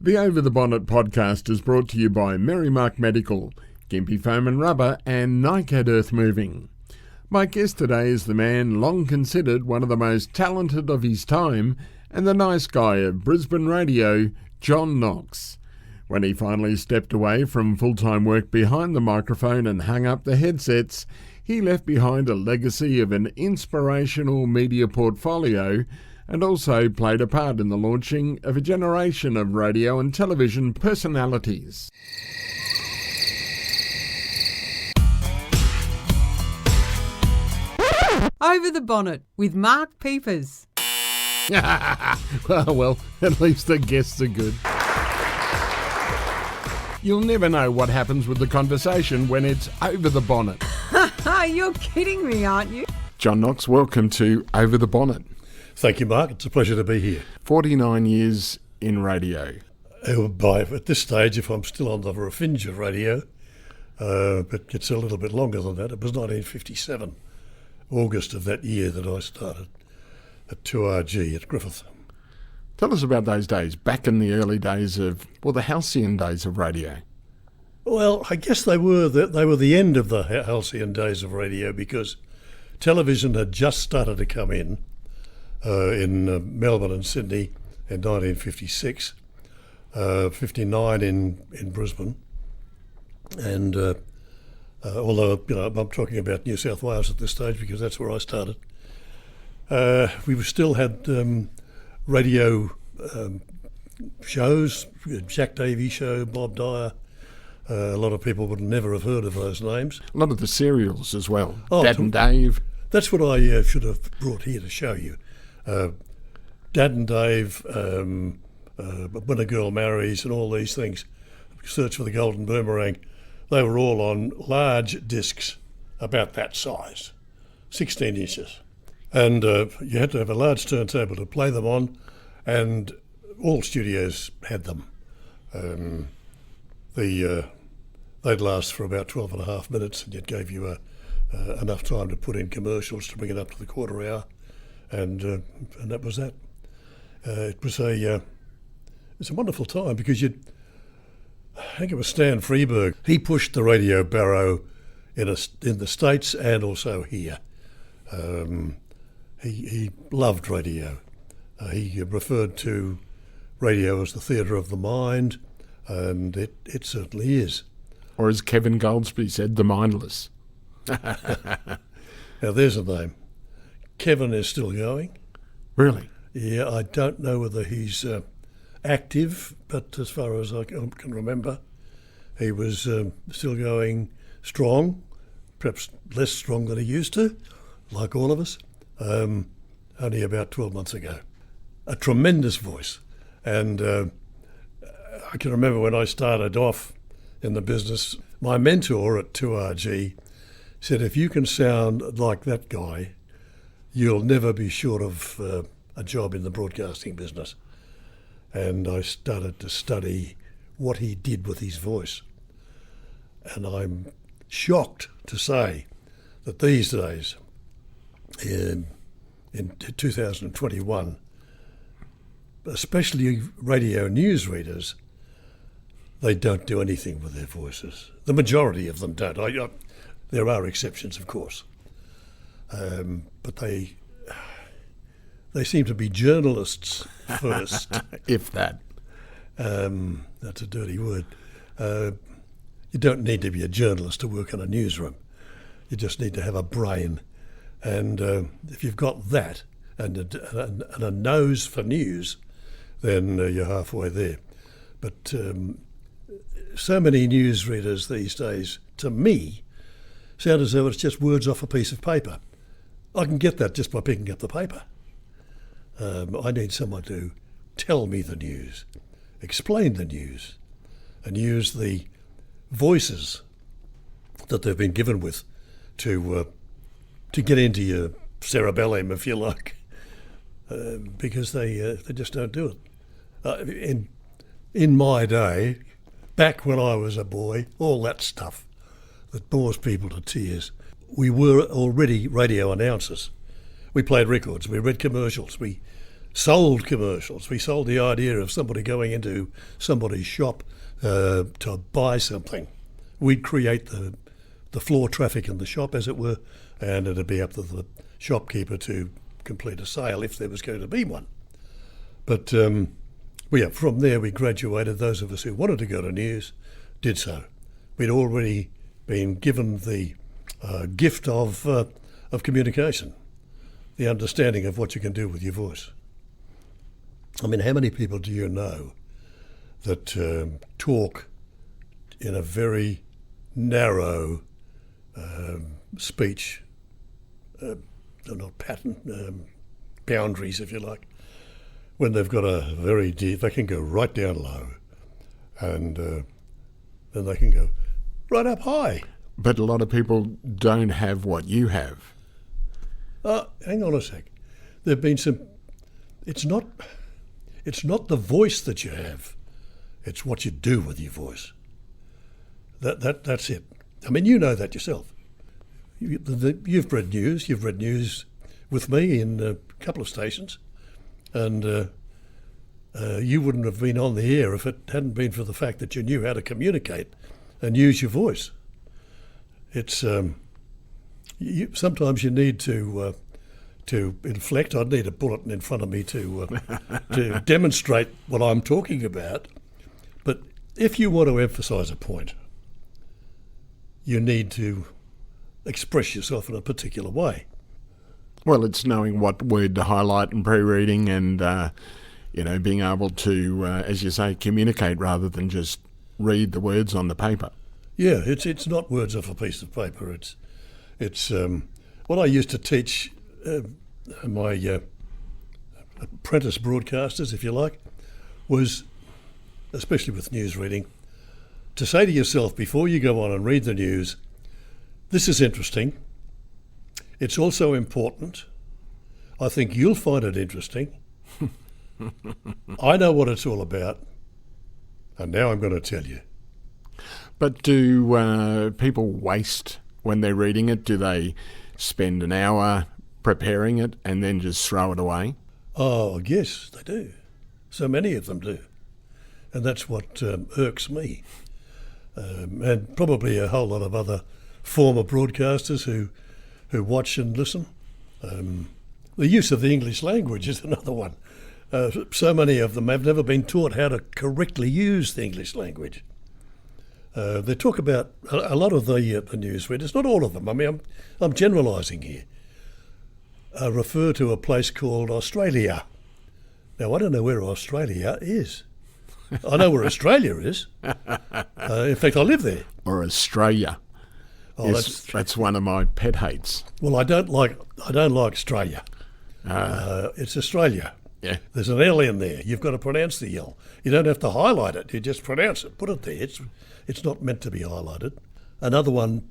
The Over the Bonnet podcast is brought to you by Merrimark Medical, Gympie Foam and Rubber and Nycad Earth Moving. My guest today is the man long considered one of the most talented of his time and the nice guy of Brisbane radio, John Knox. When he finally stepped away from full-time work behind the microphone and hung up the headsets, he left behind a legacy of an inspirational media portfolio and also played a part in the launching of a generation of radio and television personalities. Over the Bonnet with Mark Piepers. Well, at least the guests are good. You'll never know what happens with the conversation when it's over the bonnet. You're kidding me, aren't you? John Knox, welcome to Over the Bonnet. Thank you, Mark. It's a pleasure to be here. 49 years in radio. At this stage, if I'm still on the fringe of radio, but it's a little bit longer than that. It was 1957, August of that year, that I started at 2RG at Griffith. Tell us about those days, back in the early days of, the halcyon days of radio. Well, I guess they were the end of the halcyon days of radio, because television had just started to come in Melbourne and Sydney in 1956, 59 in Brisbane, and although I'm talking about New South Wales at this stage because that's where I started, we still had radio shows, Jack Davey show, Bob Dyer. A lot of people would never have heard of those names. A lot of the serials as well, Oh, Dad and Dave. That's what I should have brought here to show you. Dad and Dave, When a Girl Marries, and all these things, Search for the Golden Boomerang, they were all on large discs about that size, 16 inches. And you had to have a large turntable to play them on, and all studios had them. They'd last for about 12 and a half minutes, and it gave you enough time to put in commercials to bring it up to the quarter hour. And that was that. It was a wonderful time because I think it was Stan Freberg. He pushed the radio barrow in the States and also here. He loved radio. He referred to radio as the theatre of the mind, and it certainly is. Or as Kevin Goldsby said, the mindless. Now there's a name. Kevin is still going. Really? Yeah, I don't know whether he's active, but as far as I can remember, he was still going strong, perhaps less strong than he used to, like all of us, only about 12 months ago. A tremendous voice. And I can remember when I started off in the business, my mentor at 2RG said, if you can sound like that guy, you'll never be short of a job in the broadcasting business. And I started to study what he did with his voice. And I'm shocked to say that these days, in 2021, especially radio newsreaders, they don't do anything with their voices. The majority of them don't. There are exceptions, of course. But they seem to be journalists first. If that. That's a dirty word. You don't need to be a journalist to work in a newsroom. You just need to have a brain. And if you've got that and a nose for news, then you're halfway there. But so many newsreaders these days, to me, sound as though it's just words off a piece of paper. I can get that just by picking up the paper. I need someone to tell me the news, explain the news, and use the voices that they've been given with to get into your cerebellum, if you like, because they just don't do it. In my day, back when I was a boy, all that stuff that bores people to tears. We were already radio announcers. We played records, we read commercials, we sold commercials. We sold the idea of somebody going into somebody's shop to buy something. We'd create the floor traffic in the shop, as it were, and it'd be up to the shopkeeper to complete a sale if there was going to be one. But from there we graduated. Those of us who wanted to go to news did so. We'd already been given the gift of communication, the understanding of what you can do with your voice. I mean, how many people do you know that talk in a very narrow speech, not pattern, boundaries, if you like, when they've got a very deep, they can go right down low, and then they can go right up high. But a lot of people don't have what you have. Hang on a sec. There've been some. It's not the voice that you have. It's what you do with your voice. That's it. I mean, you know that yourself. You've read news. You've read news with me in a couple of stations, and you wouldn't have been on the air if it hadn't been for the fact that you knew how to communicate and use your voice. It's sometimes you need to inflect. I'd need a bulletin in front of me to demonstrate what I'm talking about. But if you want to emphasise a point, you need to express yourself in a particular way. Well, it's knowing what word to highlight and pre-reading, and being able to, as you say, communicate rather than just read the words on the paper. Yeah, it's not words off a piece of paper. It's what I used to teach my apprentice broadcasters, if you like, was, especially with news reading, to say to yourself before you go on and read the news, this is interesting. It's also important. I think you'll find it interesting. I know what it's all about, and now I'm going to tell you. But do people waste when they're reading it? Do they spend an hour preparing it and then just throw it away? Oh, yes, they do. So many of them do. And that's what irks me. And probably a whole lot of other former broadcasters who watch and listen. The use of the English language is another one. So many of them have never been taught how to correctly use the English language. They talk about a lot of the news readers, not all of them. I mean, I'm generalising here. Refer to a place called Australia. Now, I don't know where Australia is. I know where Australia is. In fact, I live there. Or Australia. Oh, yes, that's one of my pet hates. Well, I don't like Australia. It's Australia. Yeah. There's an L in there. You've got to pronounce the L. You don't have to highlight it. You just pronounce it. Put it there. It's not meant to be highlighted. Another one,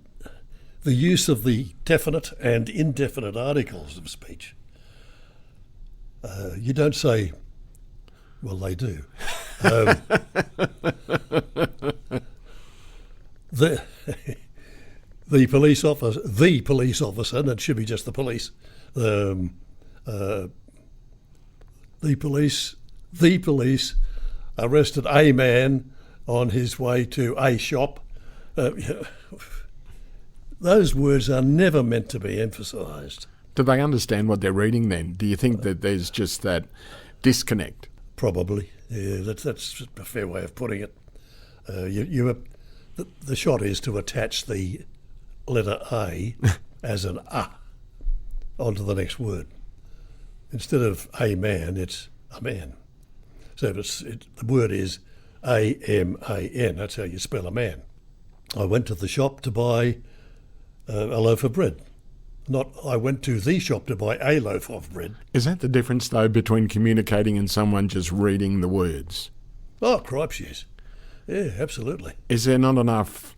the use of the definite and indefinite articles of speech. You don't say, well, they do. The police officer, and it should be just the police. The police arrested a man on his way to a shop. Those words are never meant to be emphasised. Do they understand what they're reading then? Do you think that there's just that disconnect? Probably. Yeah, that's a fair way of putting it. The shot is to attach the letter A as an A onto the next word. Instead of a man, it's a man. So the word is A-M-A-N. That's how you spell a man. I went to the shop to buy a loaf of bread. Not I went to the shop to buy a loaf of bread. Is that the difference, though, between communicating and someone just reading the words? Oh, cripes, yes. Yeah, absolutely. Is there not enough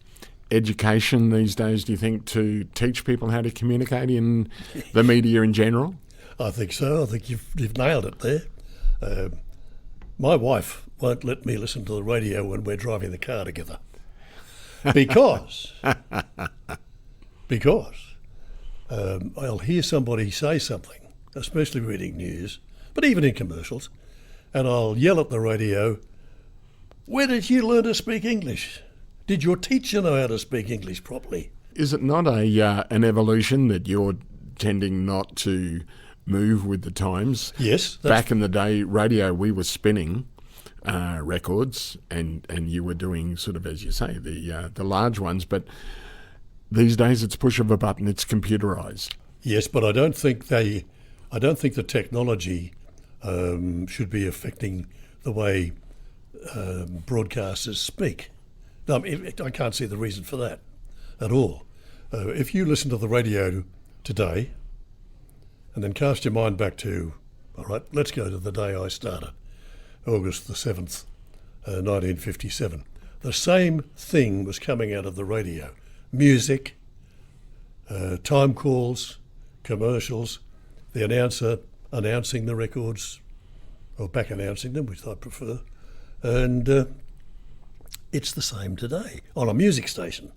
education these days, do you think, to teach people how to communicate in the media in general? I think so. I think you've nailed it there. My wife won't let me listen to the radio when we're driving the car together because I'll hear somebody say something, especially reading news, but even in commercials. And I'll yell at the radio, "Where did you learn to speak English? Did your teacher know how to speak English properly?" Is it not an evolution that you're tending not to move with the times? Yes. Back in the day, radio, we were spinning records, and you were doing sort of, as you say, the large ones. But these days, it's push of a button. It's computerised. Yes, but I don't think the technology should be affecting the way broadcasters speak. No, I can't see the reason for that at all. If you listen to the radio today and then cast your mind back to, all right, let's go to the day I started, August the 7th, 1957. The same thing was coming out of the radio. Music, time calls, commercials, the announcer announcing the records, or back announcing them, which I prefer, and it's the same today on a music station.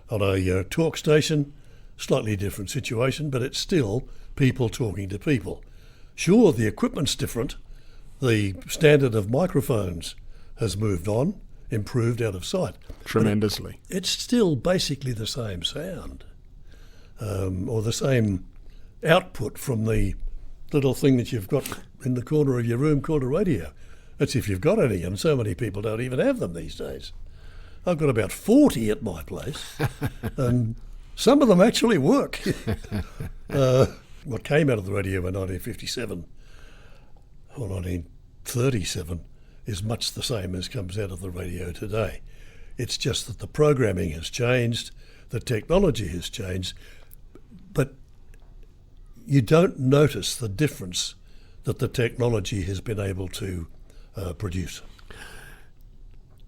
On a talk station, slightly different situation, but it's still people talking to people. Sure, the equipment's different. The standard of microphones has moved on, improved out of sight. Tremendously. It's still basically the same sound, or the same output from the little thing that you've got in the corner of your room called a radio. That's if you've got any, and so many people don't even have them these days. I've got about 40 at my place, and some of them actually work. What came out of the radio in 1957 or 1937 is much the same as comes out of the radio today. It's just that the programming has changed, the technology has changed, but you don't notice the difference that the technology has been able to produce.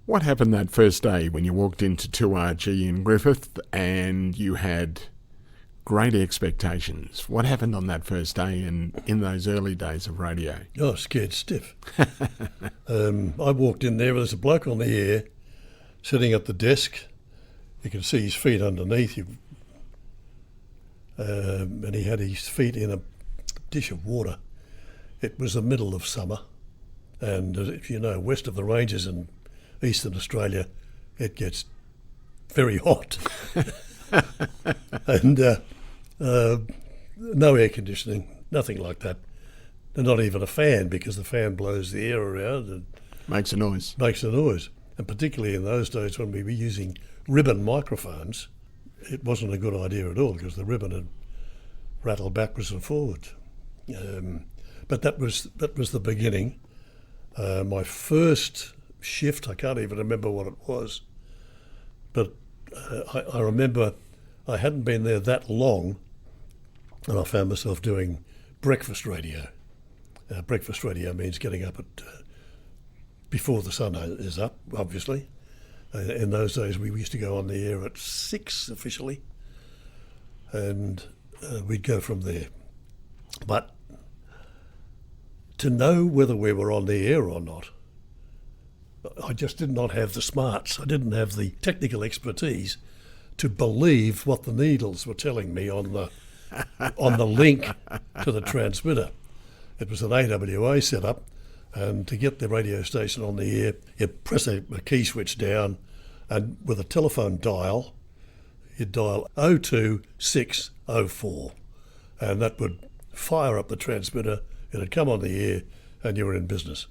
What happened that first day when you walked into 2RG in Griffith and you had great expectations? What happened on that first day and in those early days of radio? Oh, scared stiff. I walked in there, there's a bloke on the air sitting at the desk. You can see his feet underneath you. And he had his feet in a dish of water. It was the middle of summer. And if you know, west of the ranges in Eastern Australia, it gets very hot. And no air conditioning, nothing like that. And not even a fan, because the fan blows the air around and makes a noise. And particularly in those days when we were using ribbon microphones, it wasn't a good idea at all, because the ribbon had rattled backwards and forwards. But that was the beginning. My first shift, I can't even remember what it was, but I remember I hadn't been there that long, and I found myself doing breakfast radio. Breakfast radio means getting up at before the sun is up, obviously. In those days, we used to go on the air at 6 officially, and we'd go from there. But to know whether we were on the air or not, I just did not have the smarts. I didn't have the technical expertise to believe what the needles were telling me on the link to the transmitter. It was an AWA setup, and to get the radio station on the air, you press a key switch down, and with a telephone dial, you'd dial 02604, and that would fire up the transmitter. It'd come on the air, and you were in business.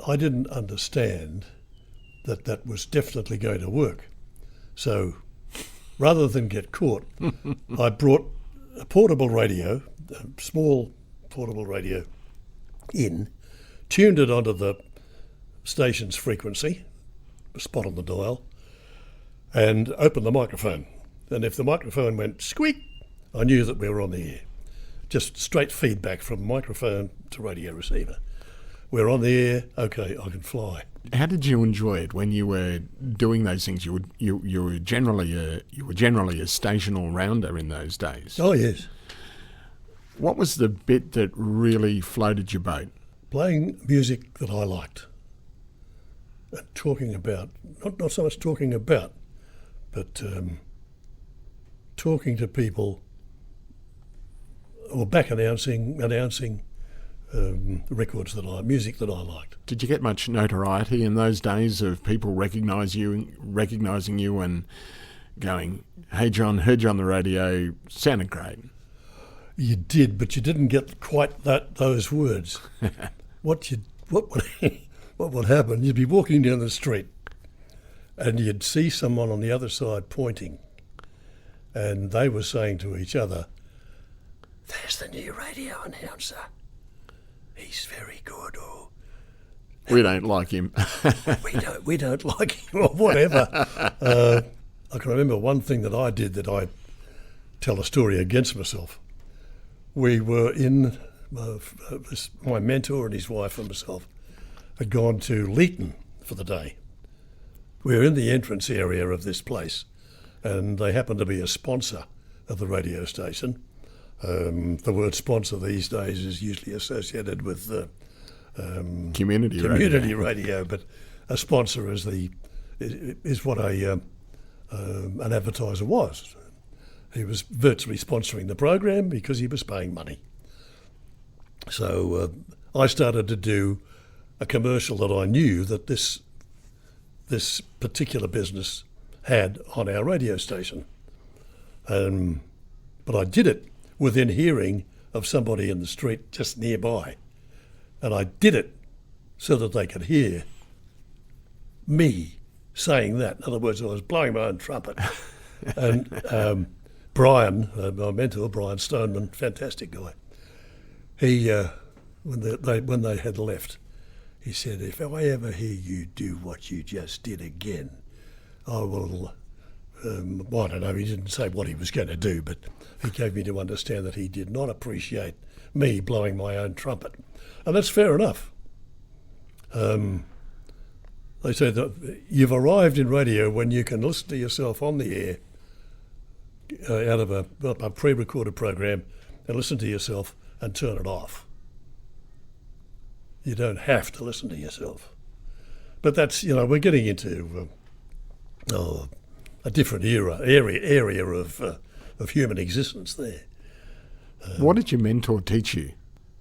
I didn't understand that was definitely going to work. So rather than get caught, I brought a portable radio, a small portable radio, in, tuned it onto the station's frequency, a spot on the dial, and opened the microphone. And if the microphone went squeak, I knew that we were on the air. Just straight feedback from microphone to radio receiver. We're on the air, okay, I can fly. How did you enjoy it when you were doing those things? You were generally a stational rounder in those days. Oh yes. What was the bit that really floated your boat? Playing music that I liked, and talking about, not so much talking about, but talking to people, or back announcing records music that I liked. Did you get much notoriety in those days of people recognising you and going, "Hey John, heard you on the radio, sounded great"? You did, but you didn't get quite those words. What would happen? You'd be walking down the street, and you'd see someone on the other side pointing, and they were saying to each other, "There's the new radio announcer. He's very good," or "We don't like him." we don't like him, or whatever. I can remember one thing that I did that I tell a story against myself. We were in, my mentor and his wife and myself had gone to Leeton for the day. We were in the entrance area of this place, and they happened to be a sponsor of the radio station. The word sponsor these days is usually associated with community radio, but a sponsor is what an advertiser was. He was virtually sponsoring the program because he was paying money. So I started to do a commercial that I knew that this particular business had on our radio station. But I did it within hearing of somebody in the street just nearby. And I did it so that they could hear me saying that. In other words, I was blowing my own trumpet. And Brian, my mentor, Brian Stoneman, fantastic guy, he, when they had left, he said, "If I ever hear you do what you just did again, I will," I don't know, he didn't say what he was going to do, but he gave me to understand that he did not appreciate me blowing my own trumpet. And that's fair enough. They say that you've arrived in radio when you can listen to yourself on the air out of a pre-recorded program and listen to yourself and turn it off. You don't have to listen to yourself. But that's, we're getting into a different area of human existence there. What did your mentor teach you?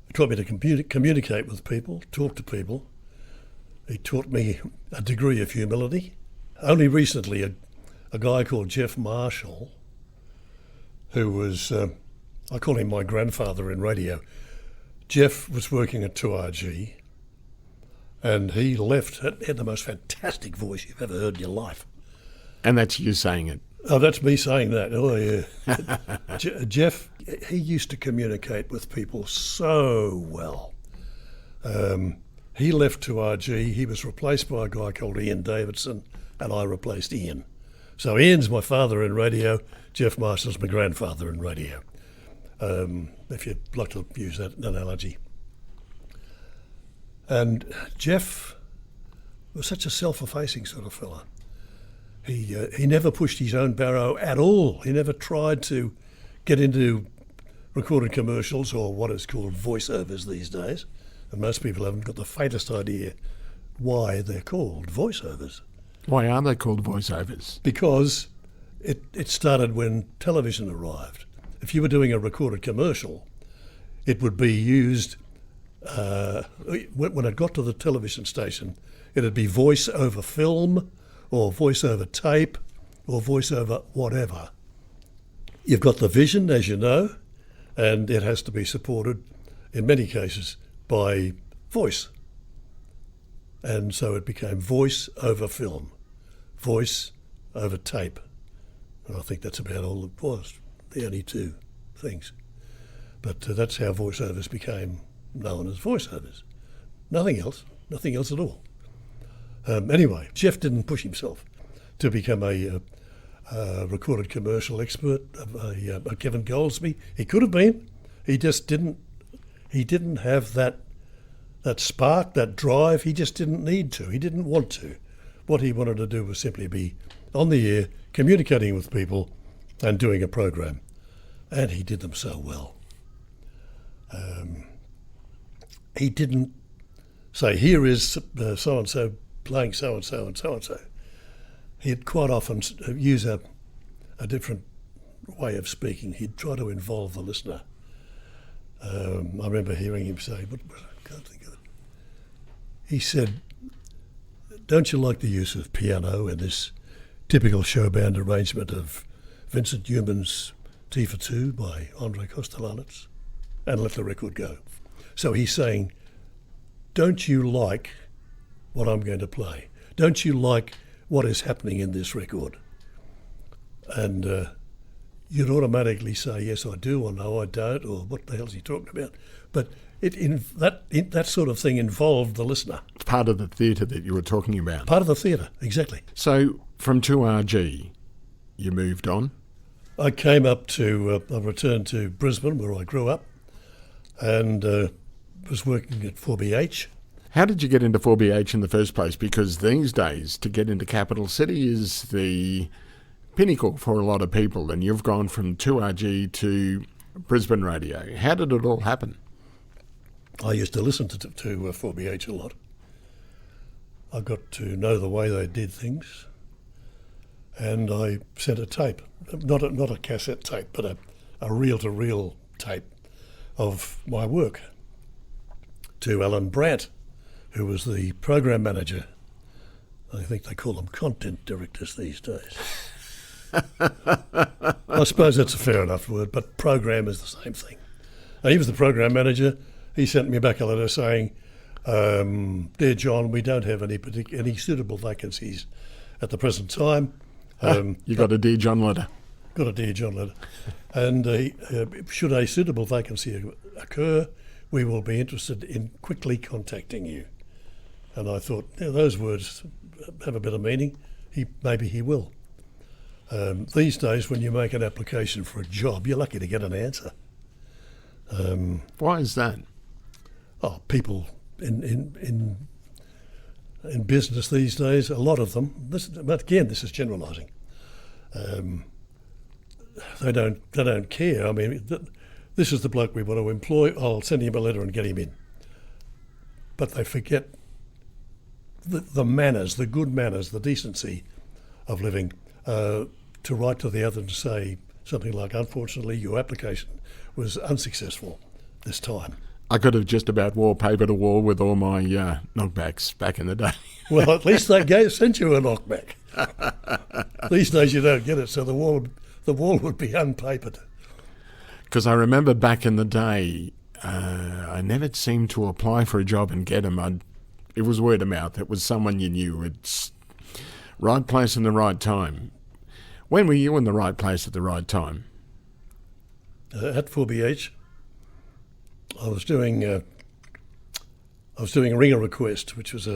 He taught me to communicate with people, talk to people. He taught me a degree of humility. Only recently, a guy called Jeff Marshall, who was, I call him my grandfather in radio. Jeff was working at 2RG, and he left, had the most fantastic voice you've ever heard in your life. And that's you saying it? Oh, that's me saying that. Oh, yeah. Jeff, he used to communicate with people so well. He left 2RG. He was replaced by a guy called Ian Davidson, and I replaced Ian. So Ian's my father in radio. Jeff Marshall's my grandfather in radio, if you'd like to use that analogy. And Jeff was such a self-effacing sort of fella. He never pushed his own barrow at all. He never tried to get into recorded commercials or what is called voiceovers these days. And most people haven't got the faintest idea why they're called voiceovers. Why are they called voiceovers? Because it started when television arrived. If you were doing a recorded commercial, it would be used, when it got to the television station, it'd be voice over film or voice over tape or voice over whatever. You've got the vision, as you know, and it has to be supported, in many cases, by voice. And so it became voice over film, voice over tape. And I think that's about all it was, the only two things. But that's how voiceovers became known as voiceovers. Nothing else at all. Anyway, Jeff didn't push himself to become a recorded commercial expert, a Kevin Goldsby. He could have been. He just didn't. He didn't have that spark, that drive. He just didn't need to. He didn't want to. What he wanted to do was simply be on the air, communicating with people and doing a program. And he did them so well. He didn't say, here is so-and-so playing so-and-so and so-and-so. He'd quite often use a different way of speaking. He'd try to involve the listener. I remember hearing him say, but I can't think of it. He said, "Don't you like the use of piano in this typical show band arrangement of Vincent Newman's Tea for Two by Andre Kostelanetz?" And let the record go. So he's saying, don't you like what I'm going to play? Don't you like what is happening in this record? And you'd automatically say, yes, I do, or no, I don't, or what the hell's he talking about? But that sort of thing involved the listener. It's part of the theatre that you were talking about. Part of the theatre, exactly. So from 2RG, you moved on? I came up to, I returned to Brisbane, where I grew up, and was working at 4BH. How did you get into 4BH in the first place? Because these days, to get into capital city is the pinnacle for a lot of people, and you've gone from 2RG to Brisbane Radio. How did it all happen? I used to listen to 4BH a lot. I got to know the way they did things, and I sent a tape, not a cassette tape, but a reel-to-reel tape of my work to Alan Brandt, who was the program manager. I think they call them content directors these days. I suppose that's a fair enough word, but program is the same thing. He was the program manager. He sent me back a letter saying, "Dear John, we don't have any suitable vacancies at the present time." You got a Dear John letter. Got a Dear John letter. And should a suitable vacancy occur, we will be interested in quickly contacting you. And I thought, those words have a bit of meaning. Maybe he will. These days, when you make an application for a job, you're lucky to get an answer. Why is that? People in business these days, a lot of them. But again, this is generalising. They don't care. I mean, this is the bloke we want to employ. I'll send him a letter and get him in. But they forget the manners, the good manners, the decency of living. To write to the other and say something like, "Unfortunately, your application was unsuccessful this time." I could have just about wallpapered a wall with all my knockbacks back in the day. Well, at least they sent you a knockback. These days you don't get it, so the wall would be unpapered. Because I remember back in the day, I never seemed to apply for a job and get them. It was word of mouth. It was someone you knew. It's right place in the right time. When were you in the right place at the right time? At 4BH, I was doing a Ring a Request, which was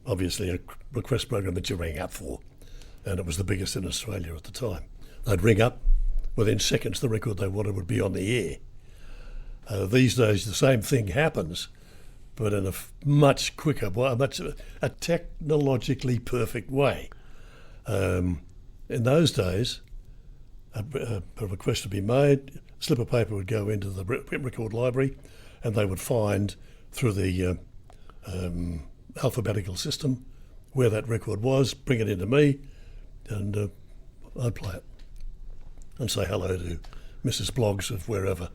obviously a request program that you rang up for, and it was the biggest in Australia at the time. They'd ring up, within seconds the record they wanted would be on the air. These days the same thing happens, but in a much quicker way, a technologically perfect way. In those days, a request would be made, a slip of paper would go into the record library, and they would find through the alphabetical system where that record was, bring it into me, and I'd play it and say hello to Mrs. Bloggs of wherever.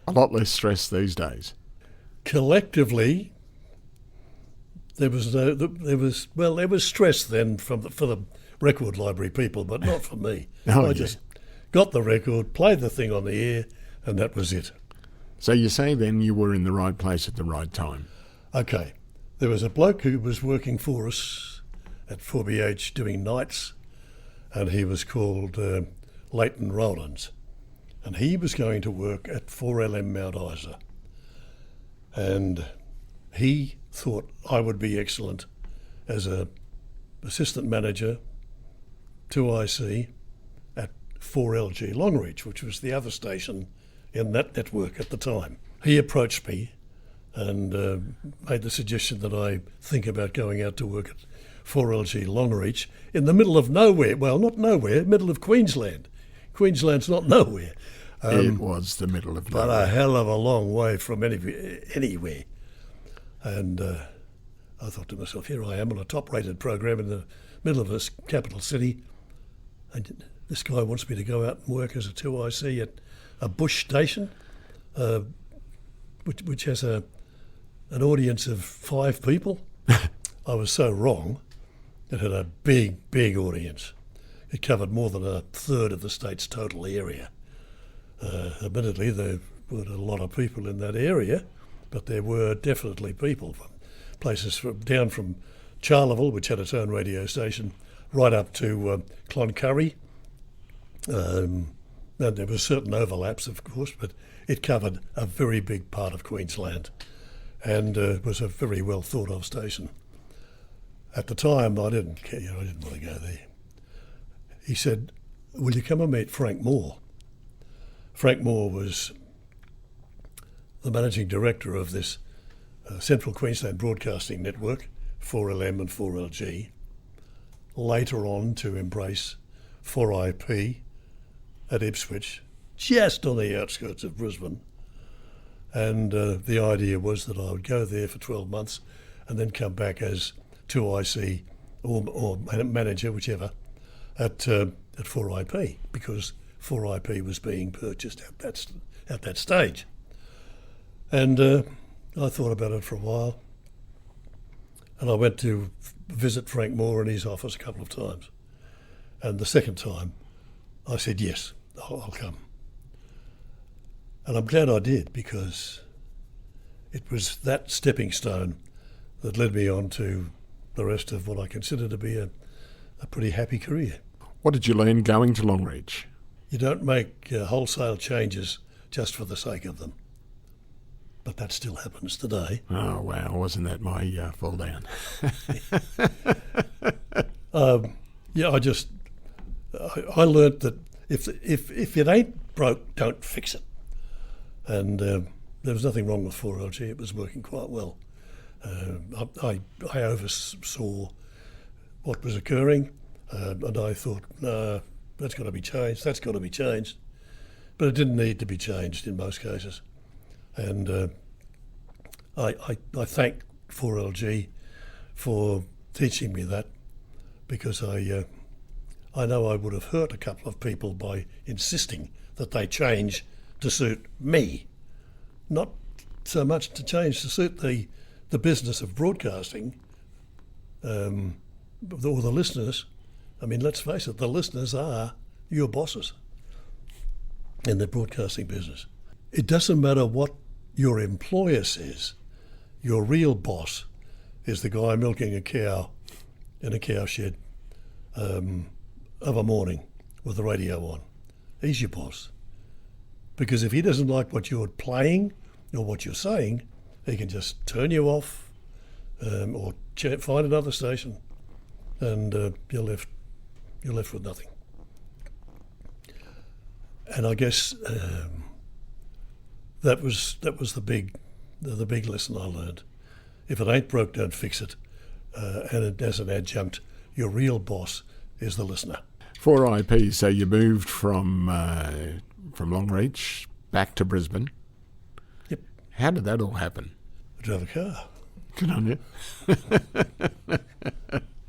A lot less stress these days. Collectively, there was stress then for the record library people, but not for me. I just got the record, played the thing on the air, and that was it. So you say then you were in the right place at the right time. Okay. There was a bloke who was working for us at 4BH doing nights, and he was called Leighton Rowlands. And he was going to work at 4LM Mount Isa. And he thought I would be excellent as a assistant manager, 2IC, at 4LG Longreach, which was the other station in that network at the time. He approached me and made the suggestion that I think about going out to work at 4LG Longreach in the middle of nowhere. Well, not nowhere, middle of Queensland. Queensland's not nowhere. It was the middle of nowhere. But a hell of a long way from anywhere. And I thought to myself, here I am on a top-rated program in the middle of a capital city, and this guy wants me to go out and work as a 2IC at a bush station. which has an audience of 5 people. I was so wrong. It had a big audience. It covered more than a third of the state's total area. Admittedly, there weren't a lot of people in that area, but there were definitely people from places down from Charleville, which had its own radio station, right up to Cloncurry. And there were certain overlaps, of course, but it covered a very big part of Queensland and was a very well thought of station. At the time, I didn't care, I didn't want to go there. He said, "Will you come and meet Frank Moore?" Frank Moore was the managing director of this Central Queensland Broadcasting Network, 4LM and 4LG, later on to embrace 4IP at Ipswich, just on the outskirts of Brisbane. And the idea was that I would go there for 12 months and then come back as 2IC or manager, whichever, at 4IP, because 4IP was being purchased at that stage. And I thought about it for a while, and I went to visit Frank Moore in his office a couple of times. And the second time, I said, yes, I'll come. And I'm glad I did, because it was that stepping stone that led me on to the rest of what I consider to be a pretty happy career. What did you learn going to Longreach? You don't make wholesale changes just for the sake of them. But that still happens today. Oh, wow, wasn't that my fall down? I learnt that if it ain't broke, don't fix it. And there was nothing wrong with 4LG. It was working quite well. I oversaw what was occurring, and I thought, no, that's got to be changed. But it didn't need to be changed in most cases. And I thank 4LG for teaching me that, because I know I would have hurt a couple of people by insisting that they change to suit me, not so much to change to suit the business of broadcasting or the listeners. I mean, let's face it, the listeners are your bosses in the broadcasting business. It doesn't matter what your employer says. Your real boss is the guy milking a cow in a cowshed of a morning with the radio on. He's your boss. Because if he doesn't like what you're playing or what you're saying, he can just turn you off or find another station, and you're left with nothing. And I guess that was the big lesson I learned. If it ain't broke, don't fix it. And as an adjunct, your real boss is the listener. 4IP, so you moved from Longreach back to Brisbane. Yep. How did that all happen? I drove a car. Good on you.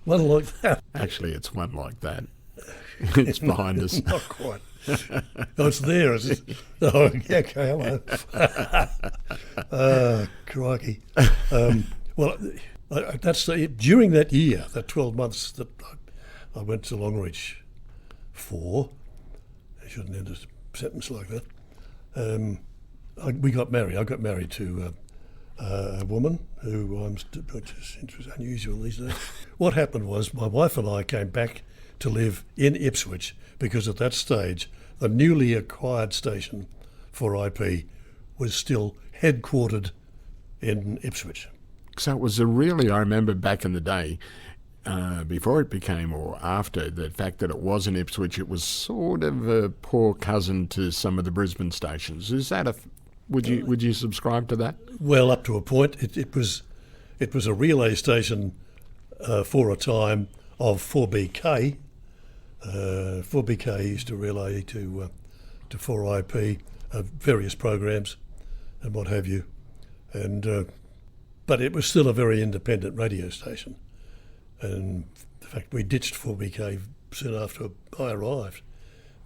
One like that. Actually, it's one like that. It's behind us. Not quite. Oh, it's there, is it? Oh, okay, hello. Crikey. Well, during that year, that 12 months that I went to Longreach for, I shouldn't end a sentence like that, we got married. I got married to a woman which is unusual these days. What happened was my wife and I came back to live in Ipswich, because at that stage the newly acquired station 4IP was still headquartered in Ipswich. So it was I remember back in the day, before it became, or after, the fact that it was in Ipswich, it was sort of a poor cousin to some of the Brisbane stations. Is that would you subscribe to that? Well, up to a point. It was a relay station for a time of 4BK. 4BK used to relay to 4IP various programs and what have you, and but it was still a very independent radio station. And in fact, we ditched 4BK soon after I arrived.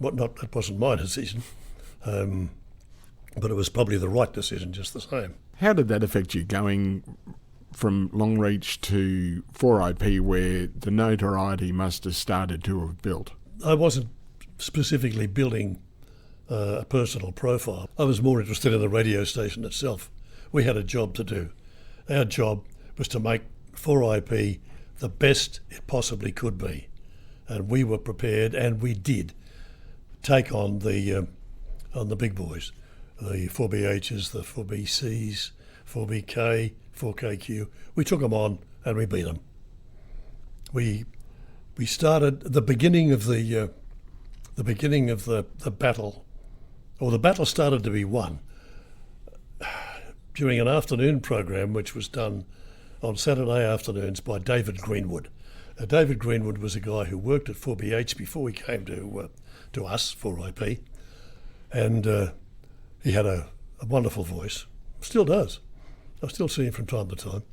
That wasn't my decision. but it was probably the right decision just the same. How did that affect you going from Longreach to 4IP, where the notoriety must have started to have built? I wasn't specifically building a personal profile. I was more interested in the radio station itself. We had a job to do. Our job was to make 4IP the best it possibly could be. And we were prepared, and we did take on the big boys, the 4BHs, the 4BCs, 4BK, 4KQ. We took them on and we beat them. We started the beginning of the battle, or the battle started to be won during an afternoon program which was done on Saturday afternoons by David Greenwood. David Greenwood was a guy who worked at 4BH before he came to us, 4IP, and he had a wonderful voice, still does. I still see him from time to time.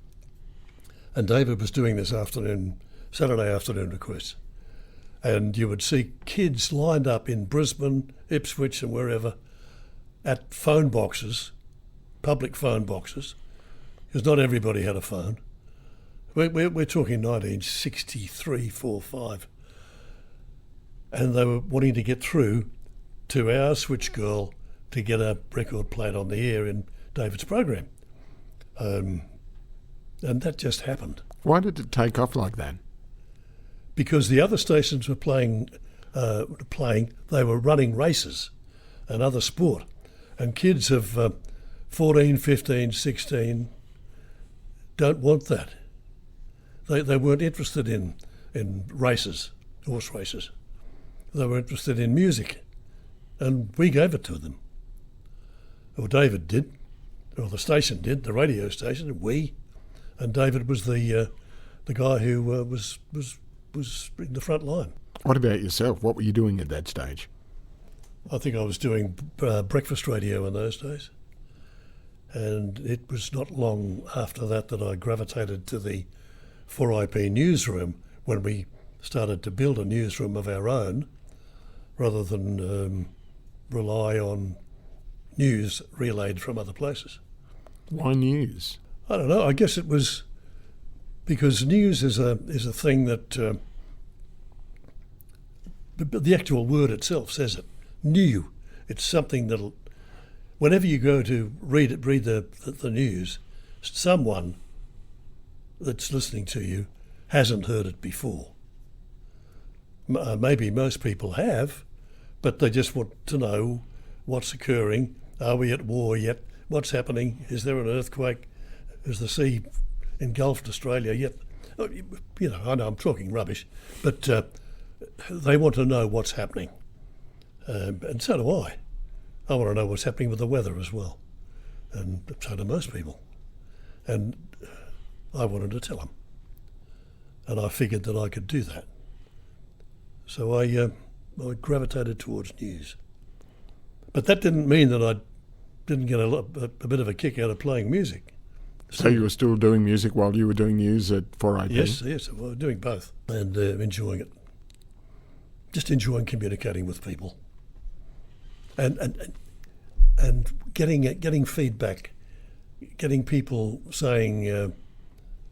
And David was doing this Saturday afternoon requests. And you would see kids lined up in Brisbane, Ipswich and wherever at phone boxes, public phone boxes, because not everybody had a phone. We're talking 1963, 4, 5. And they were wanting to get through to our switch girl to get a record played on the air in David's program. And that just happened. Why did it take off like that? Because the other stations were playing, they were running races and other sport. And kids of 14, 15, 16 don't want that. They weren't interested in races, horse races. They were interested in music. And we gave it to them. Or David did, or the station did, the radio station, and David was the guy who was in the front line. What about yourself? What were you doing at that stage? I think I was doing breakfast radio in those days. And it was not long after that I gravitated to the 4IP newsroom when we started to build a newsroom of our own rather than rely on news relayed from other places. Why news? I don't know. I guess it was because news is a thing that the actual word itself says it. New. It's something that'll. Whenever you go to read the news, someone that's listening to you hasn't heard it before. Maybe most people have, but they just want to know what's occurring. Are we at war yet? What's happening? Is there an earthquake? Is the sea engulfed Australia yet? You know, I know I'm talking rubbish, but they want to know what's happening. And so do I. I want to know what's happening with the weather as well. And so do most people. And I wanted to tell them. And I figured that I could do that. So I gravitated towards news. But that didn't mean that I didn't get a bit of a kick out of playing music. So you were still doing music while you were doing news at 4IP? Yes, I was doing both and enjoying it. Just enjoying communicating with people. And getting feedback, getting people saying,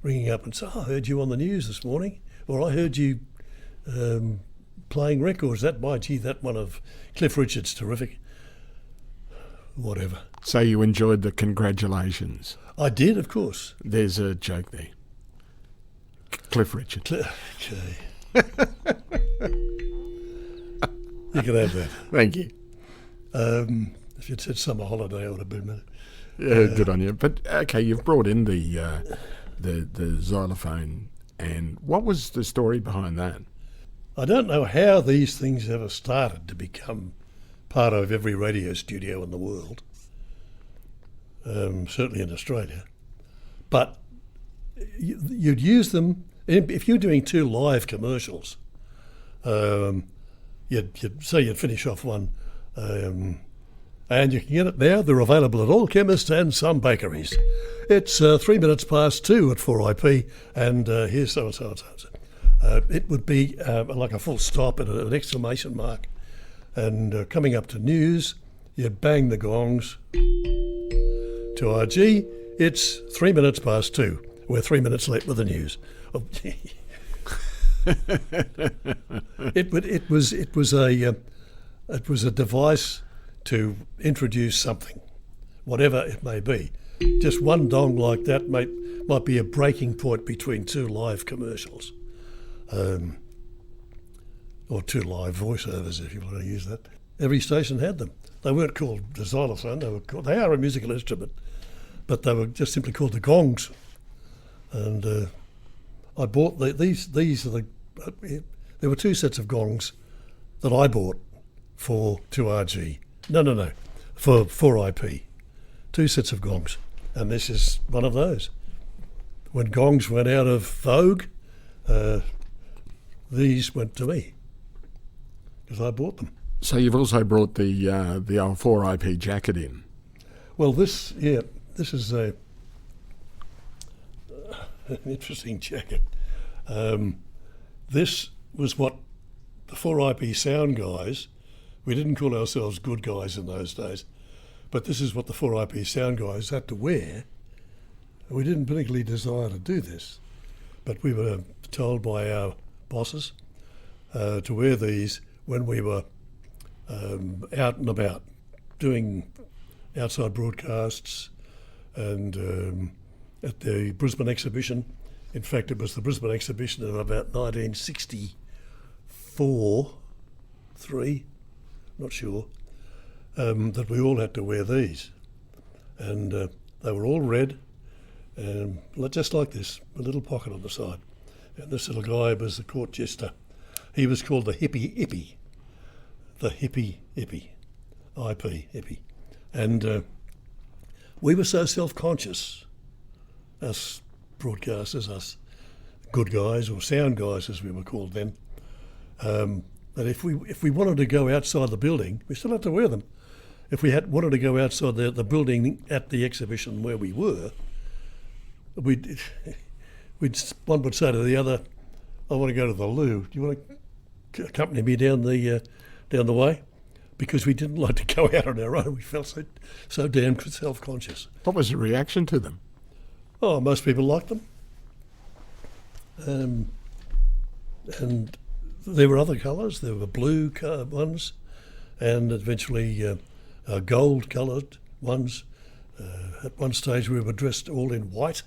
ringing up and saying, I heard you on the news this morning, or I heard you playing records. That one of Cliff Richard's terrific. Whatever. So you enjoyed the congratulations? I did, of course. There's a joke there. Cliff Richard. Okay. You can have that. Thank you. If you'd said summer holiday, I would have been. Yeah, good on you. But okay, you've brought in the xylophone, and what was the story behind that? I don't know how these things ever started to become part of every radio studio in the world, certainly in Australia. But you'd use them if you're doing 2 live commercials. You'd say you'd finish off one. And you can get it now. They're available at all chemists and some bakeries. It's 3 minutes past 2 at 4IP, and here's so and so and so and so. It would be like a full stop and an exclamation mark. And coming up to news, you bang the gongs. To RG, it's 3 minutes past 2. We're 3 minutes late with the news. Oh, it was a device to introduce something, whatever it may be. Just one dong like that might be a breaking point between two live commercials, or two live voiceovers, if you want to use that. Every station had them. They weren't called the xylophone. They are a musical instrument, but they were just simply called the gongs. And I bought these. These are the. There were two sets of gongs that I bought for 2RG. No, for 4IP. Two sets of gongs, and this is one of those. When gongs went out of vogue, these went to me because I bought them. So you've also brought the old 4IP jacket in. Well, this is an interesting jacket. This was what the 4IP sound guys, we didn't call ourselves good guys in those days, but this is what the 4IP sound guys had to wear. We didn't particularly desire to do this, but we were told by our bosses to wear these when we were out and about doing outside broadcasts and at the Brisbane exhibition. In fact, it was the Brisbane exhibition of about 1964, 3, not sure, that we all had to wear these. And they were all red, just like this, a little pocket on the side. And this little guy was the court jester. He was called the Hippie Ippy. The Hippie Ippy. IP, Ippy. And we were so self-conscious, us broadcasters, us good guys, or sound guys as we were called then, that if we wanted to go outside the building, we still had to wear them. If we wanted to go outside the building at the exhibition where we were, one would say to the other, "I want to go to the loo. Do you want to accompany me down the way?" Because we didn't like to go out on our own. We felt so damn self-conscious. What was the reaction to them? Oh, most people liked them. And there were other colours. There were blue ones, and eventually gold-coloured ones. At one stage, we were dressed all in white,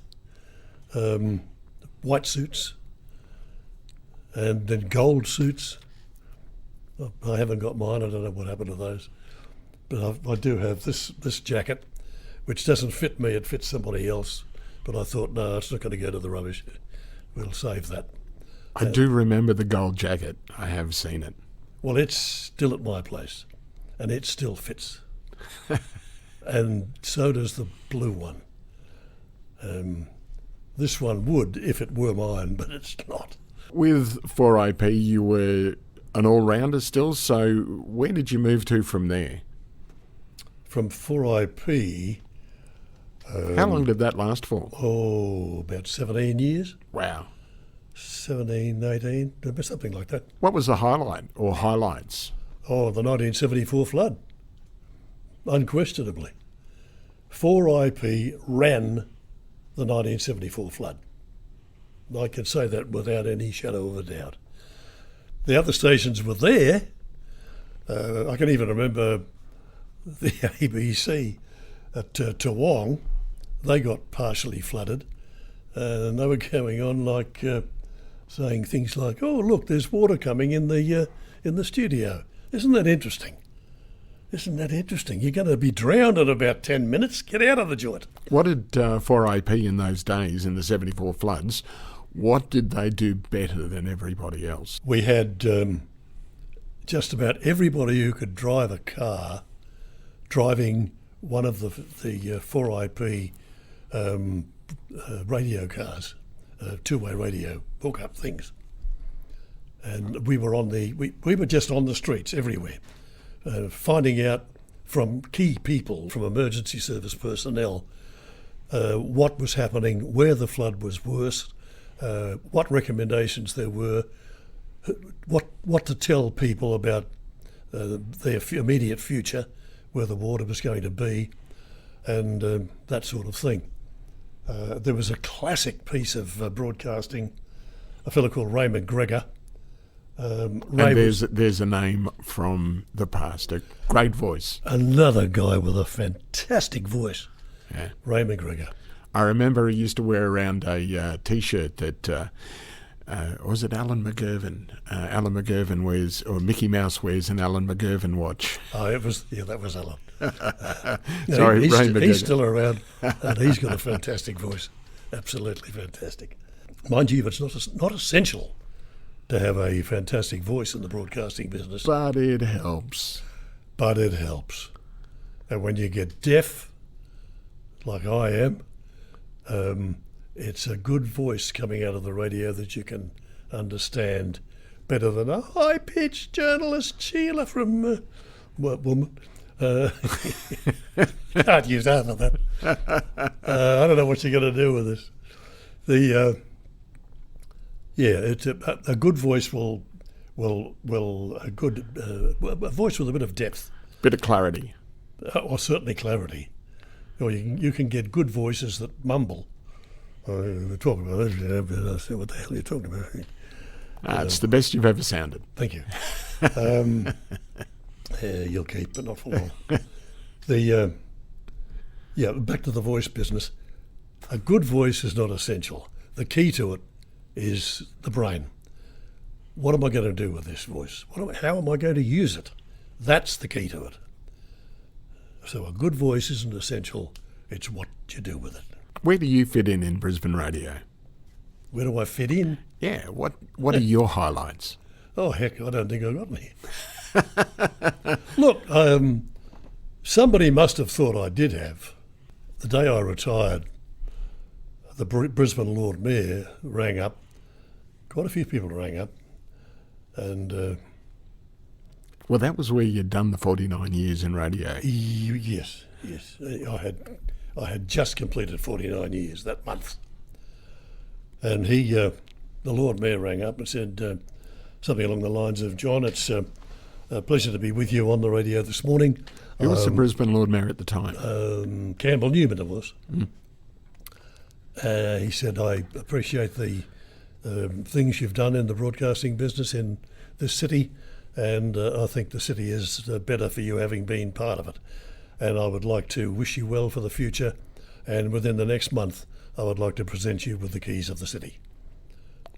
white suits, and then gold suits. I haven't got mine. I don't know what happened to those, but I do have this jacket, which doesn't fit me. It fits somebody else. But I thought, no, it's not going to go to the rubbish. We'll save that. I do remember the gold jacket. I have seen it. Well, it's still at my place, and it still fits. And so does the blue one. This one would if it were mine, but it's not. With 4IP, you were an all-rounder still, so where did you move to from there? From 4IP... how long did that last for? Oh, about 17 years. Wow. 17, 18, something like that. What was the highlight or highlights? Oh, the 1974 flood. Unquestionably. 4IP ran the 1974 flood. I can say that without any shadow of a doubt. The other stations were there. I can even remember the ABC at Toowong. They got partially flooded, and they were going on like saying things like, "Oh, look, there's water coming in the studio. Isn't that interesting? Isn't that interesting? You're going to be drowned in about 10 minutes. Get out of the joint." What did 4IP in those days, in the 74 floods, what did they do better than everybody else? We had just about everybody who could drive a car driving one of the 4IP radio cars, two-way radio, hook-up things. And we were we were just on the streets everywhere, finding out from key people, from emergency service personnel, what was happening, where the flood was worse, what recommendations there were, what to tell people about their immediate future where the water was going to be, and that sort of thing. There was a classic piece of broadcasting, a fellow called Ray McGregor. There's a name from the past, a great voice. Another guy with a fantastic voice, Yeah. Ray McGregor. I remember he used to wear around a T-shirt that, was it Alan McGirvin? Alan McGirvin wears, or Mickey Mouse wears an Alan McGirvin watch. Oh, that was Alan. Sorry, he's, Ray McGregor. He's still around, and he's got a fantastic voice. Absolutely fantastic. Mind you, it's not essential to have a fantastic voice in the broadcasting business. But it helps. But it helps. And when you get deaf, like I am, it's a good voice coming out of the radio that you can understand better than a high-pitched journalist Sheila from woman. Can't use that for that. I don't know what you're going to do with this. It's a good voice a voice with a bit of depth, Bit of clarity. or certainly clarity. Or you can get good voices that mumble. We're talking about this. I said, what the hell are you talking about? It's the best you've ever sounded. Thank you. You'll keep, but not for long. Back to the voice business. A good voice is not essential. The key to it is the brain. What am I going to do with this voice? How am I going to use it? That's the key to it. So a good voice isn't essential. It's what you do with it. Where do you fit in Brisbane radio? Where do I fit in? Yeah, what are your highlights? Oh, heck, I don't think I got any. Look, somebody must have thought I did have. The day I retired, the Brisbane Lord Mayor rang up. Quite a few people rang up. And Well, that was where you'd done the 49 years in radio. yes. I had just completed 49 years that month. And the Lord Mayor rang up and said something along the lines of, John, it's a pleasure to be with you on the radio this morning. Who was the Brisbane Lord Mayor at the time? Campbell Newman, it was. Mm. He said, I appreciate the things you've done in the broadcasting business in this city, and I think the city is better for you having been part of it. And I would like to wish you well for the future, and within the next month, I would like to present you with the keys of the city.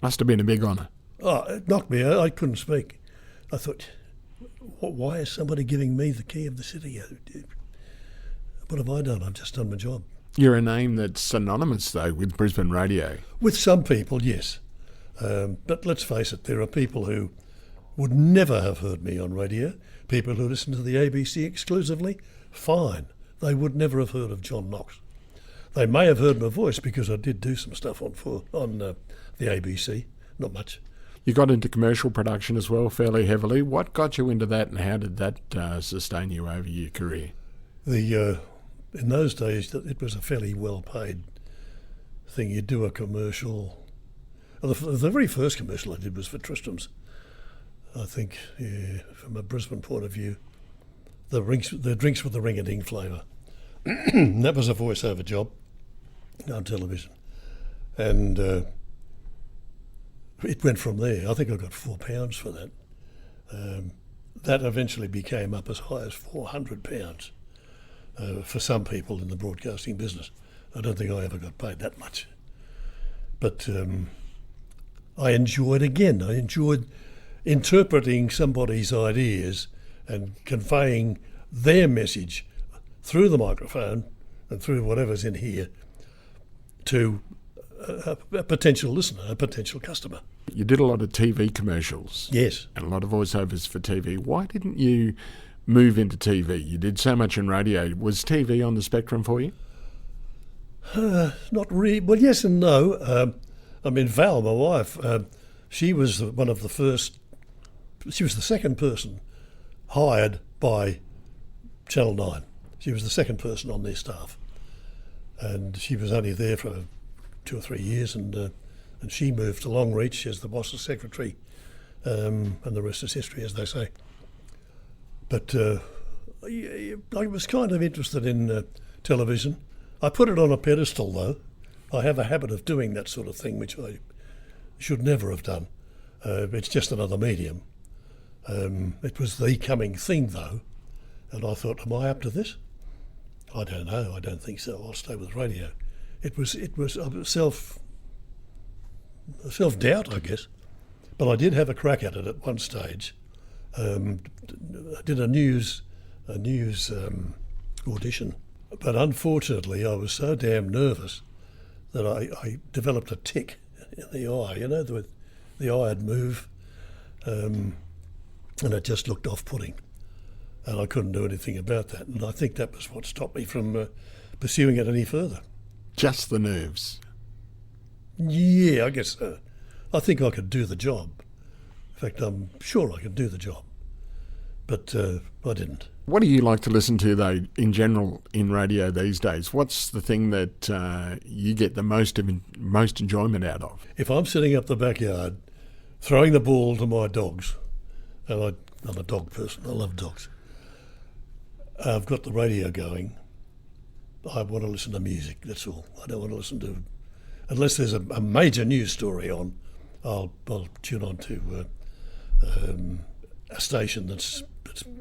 Must have been a big honour. Oh, it knocked me out. I couldn't speak. I thought, why is somebody giving me the key of the city? What have I done? I've just done my job. You're a name that's synonymous, though, with Brisbane radio. With some people, yes. But let's face it, there are people who would never have heard me on radio. People who listen to the ABC exclusively, fine. They would never have heard of John Knox. They may have heard my voice because I did do some stuff on the ABC, not much. You got into commercial production as well, fairly heavily. What got you into that, and how did that sustain you over your career? In those days, it was a fairly well-paid thing. You'd do a commercial. The very first commercial I did was for Tristram's. I think, from a Brisbane point of view, the drinks with the ring-a-ding flavour. That was a voiceover job on television, and it went from there. I think I got £4 for that. That eventually became up as high as £400 for some people in the broadcasting business. I don't think I ever got paid that much, but I enjoyed interpreting somebody's ideas and conveying their message through the microphone and through whatever's in here to a potential listener, a potential customer. You did a lot of TV commercials. Yes. And a lot of voiceovers for TV. Why didn't you move into TV? You did so much in radio. Was TV on the spectrum for you? Not really. Well, yes and no. Val, my wife, she was one of the first. She was the second person hired by Channel 9. She was the second person on their staff, and she was only there for 2 or 3 years, and she moved to Longreach as the boss's secretary, and the rest is history, as they say. But I was kind of interested in television. I put it on a pedestal, though. I have a habit of doing that sort of thing, which I should never have done. It's just another medium. It was the coming thing, though, and I thought, am I up to this? I don't know. I don't think so. I'll stay with radio. It was self-doubt, I guess. But I did have a crack at it at one stage. I did a news audition, but unfortunately I was so damn nervous that I developed a tic in the eye. You know, the eye would move, and it just looked off-putting, and I couldn't do anything about that. And I think that was what stopped me from pursuing it any further. Just the nerves. Yeah, I guess so. I think I could do the job. In fact, I'm sure I could do the job, but I didn't. What do you like to listen to, though, in general in radio these days? What's the thing that you get the most enjoyment out of? If I'm sitting up the backyard, throwing the ball to my dogs, and I'm a dog person, I love dogs. I've got the radio going. I want to listen to music, that's all. I don't want to listen to, unless there's a major news story on, I'll tune on to a station that's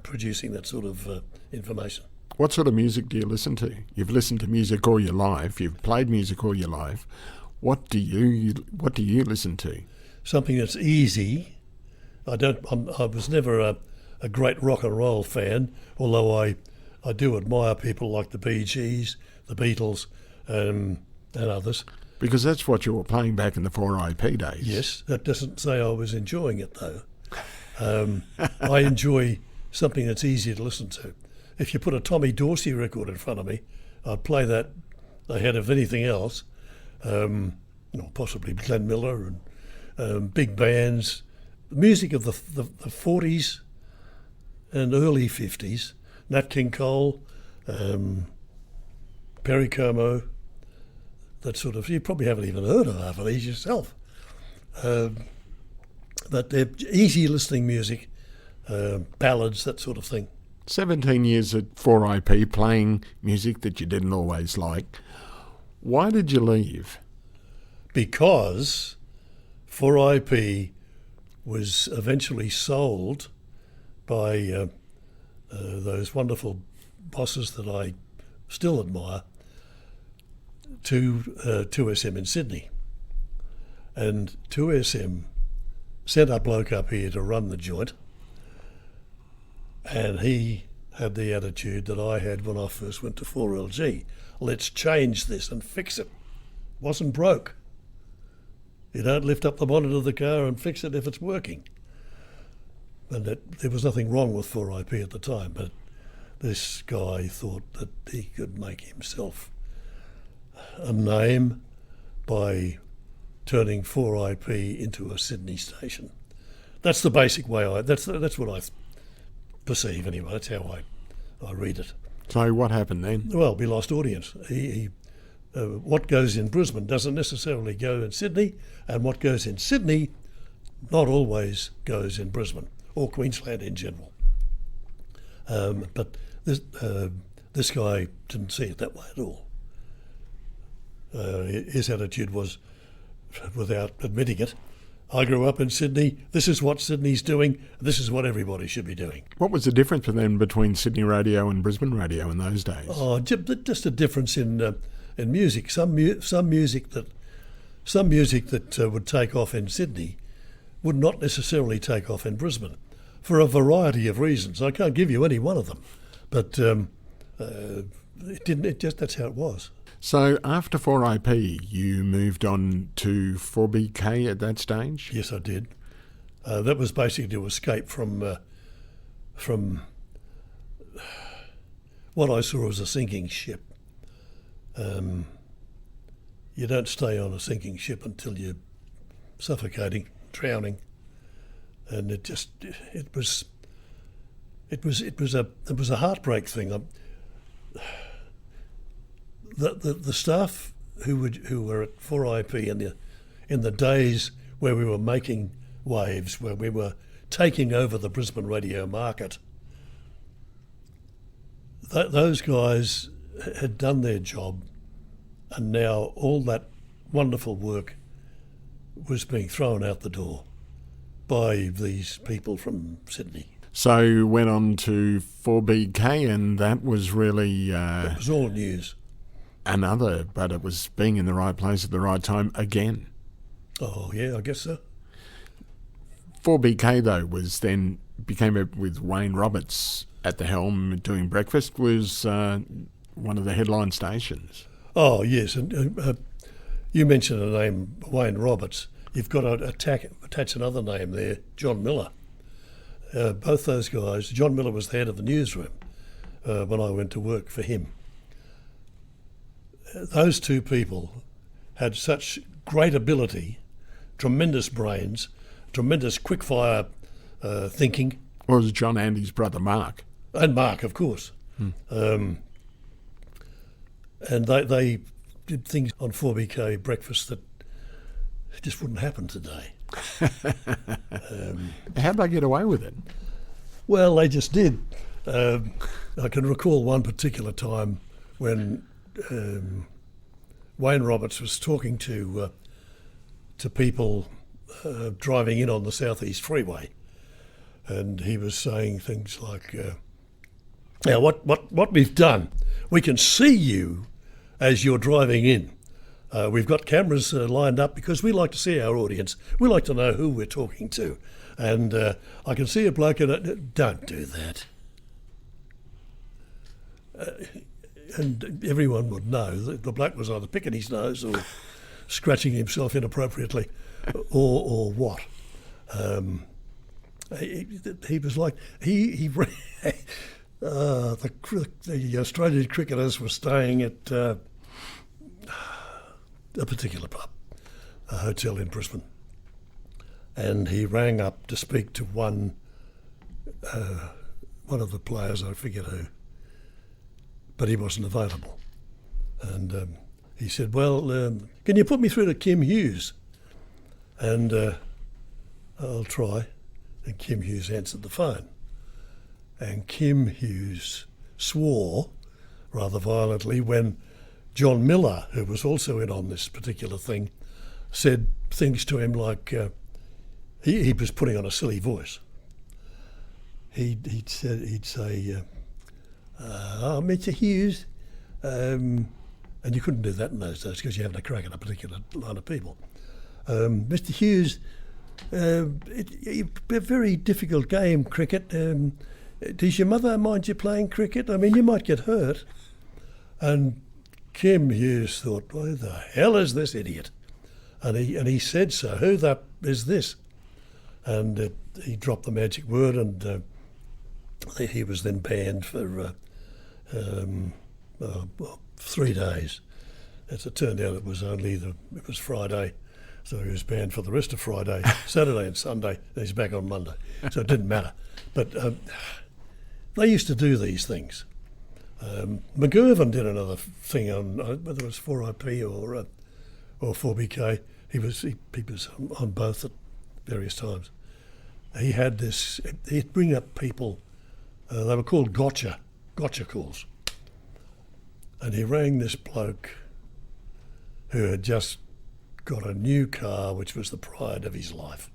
producing that sort of information. What sort of music do you listen to? You've listened to music all your life. You've played music all your life. What do you listen to? Something that's easy. I was never a great rock and roll fan, although I do admire people like the Bee Gees, the Beatles, and others. Because that's what you were playing back in the 4IP days. Yes, that doesn't say I was enjoying it, though. I enjoy something that's easy to listen to. If you put a Tommy Dorsey record in front of me, I'd play that ahead of anything else. Possibly Glenn Miller and big bands. Music of the 40s and early 50s. Nat King Cole, Perry Como, that sort of, you probably haven't even heard of half of these yourself. But they're easy listening music, ballads, that sort of thing. 17 years at 4IP playing music that you didn't always like. Why did you leave? Because 4IP was eventually sold by those wonderful bosses that I still admire to 2SM in Sydney. And 2SM sent a bloke up here to run the joint, and he had the attitude that I had when I first went to 4LG. Let's change this and fix it. Wasn't broke. You don't lift up the bonnet of the car and fix it if it's working. And there was nothing wrong with 4IP at the time, but this guy thought that he could make himself a name by turning 4IP into a Sydney station. That's the basic way that's what I perceive anyway. That's how I read it. So what happened then? Well, we lost audience. What goes in Brisbane doesn't necessarily go in Sydney, and what goes in Sydney not always goes in Brisbane or Queensland in general. But this guy didn't see it that way at all. His attitude was, without admitting it, I grew up in Sydney, this is what Sydney's doing, this is what everybody should be doing. What was the difference then between Sydney radio and Brisbane radio in those days? Oh, just a difference in music. Some music that would take off in Sydney would not necessarily take off in Brisbane, for a variety of reasons. I can't give you any one of them, but it didn't. It just, that's how it was. So after 4IP, you moved on to 4BK at that stage? Yes, I did. That was basically to escape from what I saw as a sinking ship. You don't stay on a sinking ship until you're suffocating, drowning, and it was a heartbreak thing. The staff who were at 4IP in the days where we were making waves, where we were taking over the Brisbane radio market, those guys had done their job, and now all that wonderful work was being thrown out the door by these people from Sydney. So you went on to 4BK, and that was really It was all news. but it was being in the right place at the right time again. Oh, yeah, I guess so. 4BK, though, with Wayne Roberts at the helm doing breakfast, was one of the headline stations. Oh, yes, and you mentioned the name Wayne Roberts. You've got to attach another name there, John Miller. Both those guys, John Miller was the head of the newsroom when I went to work for him. Those two people had such great ability, tremendous brains, tremendous quick-fire thinking. Well, it was John Andy's brother, Mark. And Mark, of course. And they did things on 4BK breakfast that just wouldn't happen today. How'd they get away with it? Well, they just did. I can recall one particular time when Wayne Roberts was talking to people driving in on the Southeast Freeway, and he was saying things like, "Now, what we've done, we can see you as you're driving in. We've got cameras lined up because we like to see our audience. We like to know who we're talking to. And I can see a bloke and don't do that." And everyone would know that the bloke was either picking his nose or scratching himself inappropriately, or what. He was like the Australian cricketers were staying at a particular pub, a hotel in Brisbane, and he rang up to speak to one of the players, I forget who, but he wasn't available. And he said, "Well, can you put me through to Kim Hughes?" And I'll try. And Kim Hughes answered the phone. And Kim Hughes swore rather violently when John Miller, who was also in on this particular thing, said things to him like, he was putting on a silly voice. He'd say, "Oh, Mr. Hughes," and you couldn't do that in those days because you haven't a crack at a particular line of people. "Mr. Hughes, it's a very difficult game, cricket. Does your mother mind you playing cricket? I mean, you might get hurt." And Kim Hughes thought, "Why the hell is this idiot?" And he said so. "Who that is this?" And he dropped the magic word, and he was then banned for 3 days. As it turned out, it was Friday, so he was banned for the rest of Friday, Saturday and Sunday, and he's back on Monday. So it didn't matter. But they used to do these things. McGurvan did another thing on whether it was 4IP or 4BK. He was on both at various times. He had this. He'd bring up people. They were called gotcha calls. And he rang this bloke who had just got a new car, which was the pride of his life.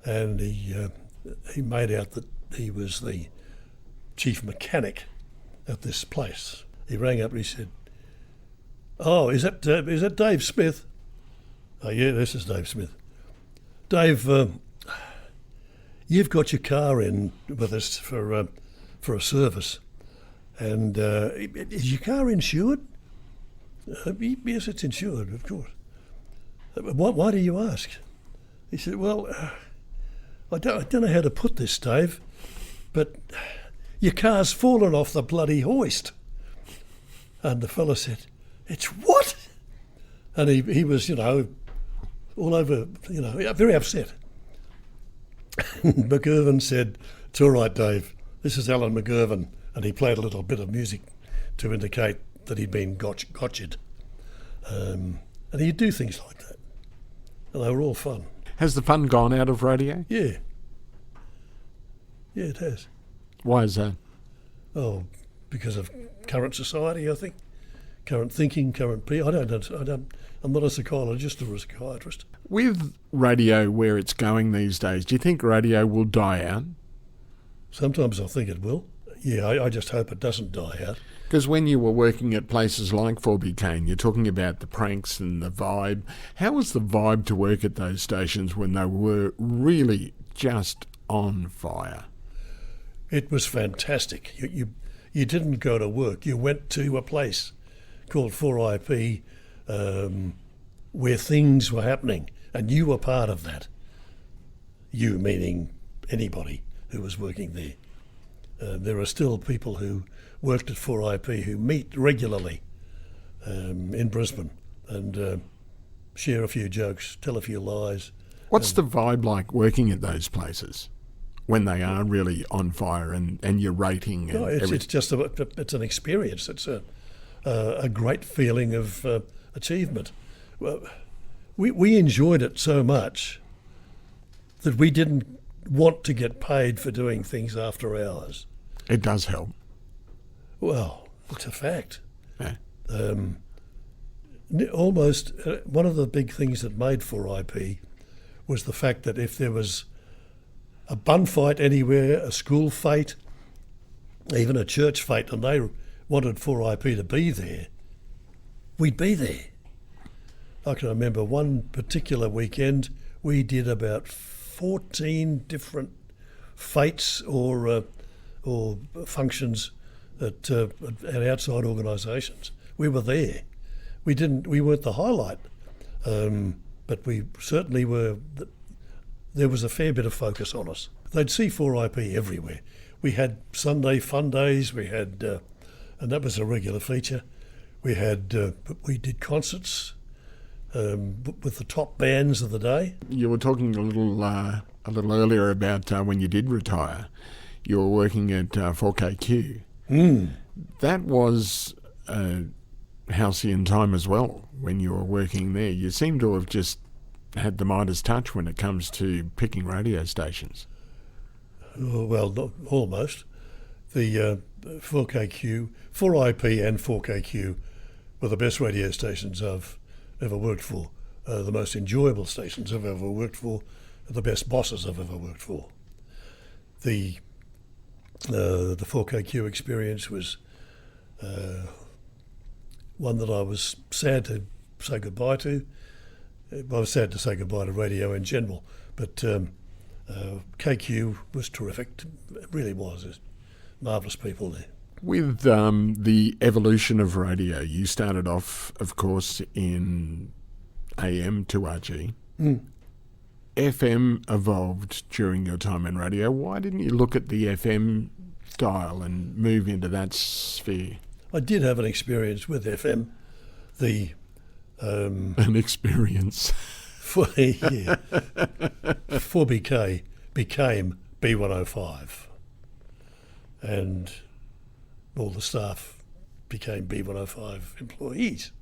And he made out that he was the chief mechanic at this place. He rang up and he said, "Oh, is that Dave Smith?" "Oh, yeah, this is Dave Smith. Dave, you've got your car in with us for a service, and is your car insured?" "Yes, it's insured, of course." Why do you ask?" He said, "Well, I don't know how to put this, Dave, but your car's fallen off the bloody hoist." And the fella said, "It's what?" And he was, all over, very upset. McGurvan said, "It's all right, Dave. This is Alan McGurvan." And he played a little bit of music to indicate that he'd been gotcha'd. And he'd do things like that. And they were all fun. Has the fun gone out of radio? Yeah. Yeah, it has. Why is that? Oh, because of current society, I think. Current thinking, current people. I'm not a psychologist or a psychiatrist. With radio where it's going these days, do you think radio will die out? Sometimes I think it will. Yeah, I just hope it doesn't die out. Because when you were working at places like 4BK, you're talking about the pranks and the vibe. How was the vibe to work at those stations when they were really just on fire? It was fantastic. You didn't go to work. You went to a place called 4IP where things were happening, and you were part of that. You meaning anybody who was working there. There are still people who worked at 4IP who meet regularly in Brisbane and share a few jokes, tell a few lies. What's the vibe like working at those places when they are really on fire and you're rating? And it's just it's an experience. It's a great feeling of achievement. Well, we enjoyed it so much that we didn't want to get paid for doing things after hours. It does help. Well, it's a fact. Yeah. Almost one of the big things that made 4IP was the fact that if there was a bun fight anywhere, a school fete, even a church fete, and they wanted 4IP to be there, we'd be there. I can remember one particular weekend we did about 14 different fetes or functions at outside organisations. We were there. We weren't the highlight, but we certainly were. There was a fair bit of focus on us. They'd see 4IP everywhere. We had Sunday fun days. We had, and that was a regular feature. We did concerts with the top bands of the day. You were talking a little earlier about when you did retire. You were working at 4KQ. That was a halcyon time as well when you were working there. You seem to have just had the Midas touch when it comes to picking radio stations. Oh, well, almost. The 4KQ, 4IP and 4KQ were the best radio stations I've ever worked for, the most enjoyable stations I've ever worked for, the best bosses I've ever worked for. The 4KQ experience was one that I was sad to say goodbye to. I was sad to say goodbye to radio in general, but KQ was terrific. It really was. There's marvellous people there. With the evolution of radio, you started off, of course, in AM 2RG. FM evolved during your time in radio. Why didn't you look at the FM dial and move into that sphere? I did have an experience with FM. An experience. 4BK became B105, and all the staff became B105 employees,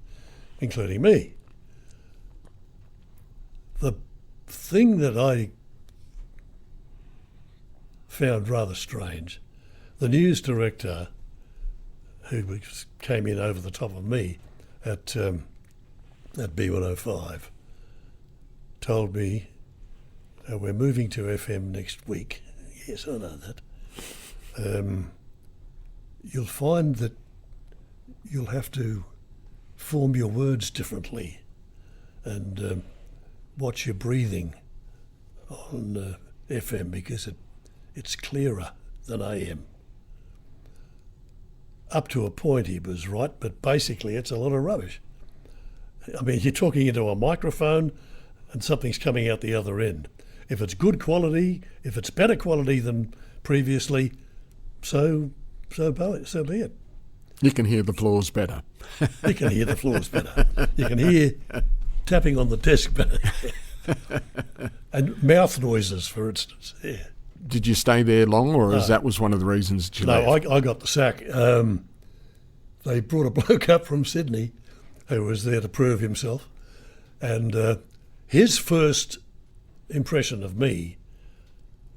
including me. The thing that I found rather strange, the news director who came in over the top of me at B105 told me, we're moving to FM next week. Yes, I know that. You'll find that you'll have to form your words differently and watch your breathing on FM because it's clearer than AM. Up to a point he was right, but basically it's a lot of rubbish. I mean, you're talking into a microphone and something's coming out the other end. If it's good quality, if it's better quality than previously, so be it. You can hear the floors better. You can hear the floors better. You can hear tapping on the desk better. And mouth noises, for instance. Yeah. Did you stay there long, or that was one of the reasons that you left? No, I got the sack. They brought a bloke up from Sydney who was there to prove himself, and his first impression of me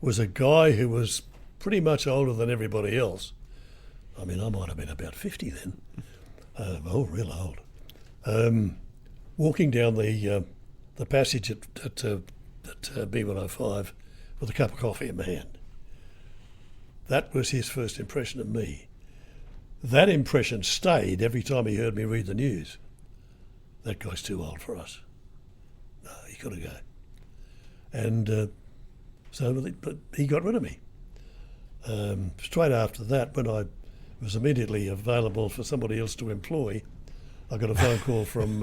was a guy who was pretty much older than everybody else. I mean, I might have been about 50 then. Real old. Walking down the passage at B105 with a cup of coffee in my hand. That was his first impression of me. That impression stayed every time he heard me read the news. That guy's too old for us. No, he got to go. And but he got rid of me. Straight after that, when I was immediately available for somebody else to employ, I got a phone call from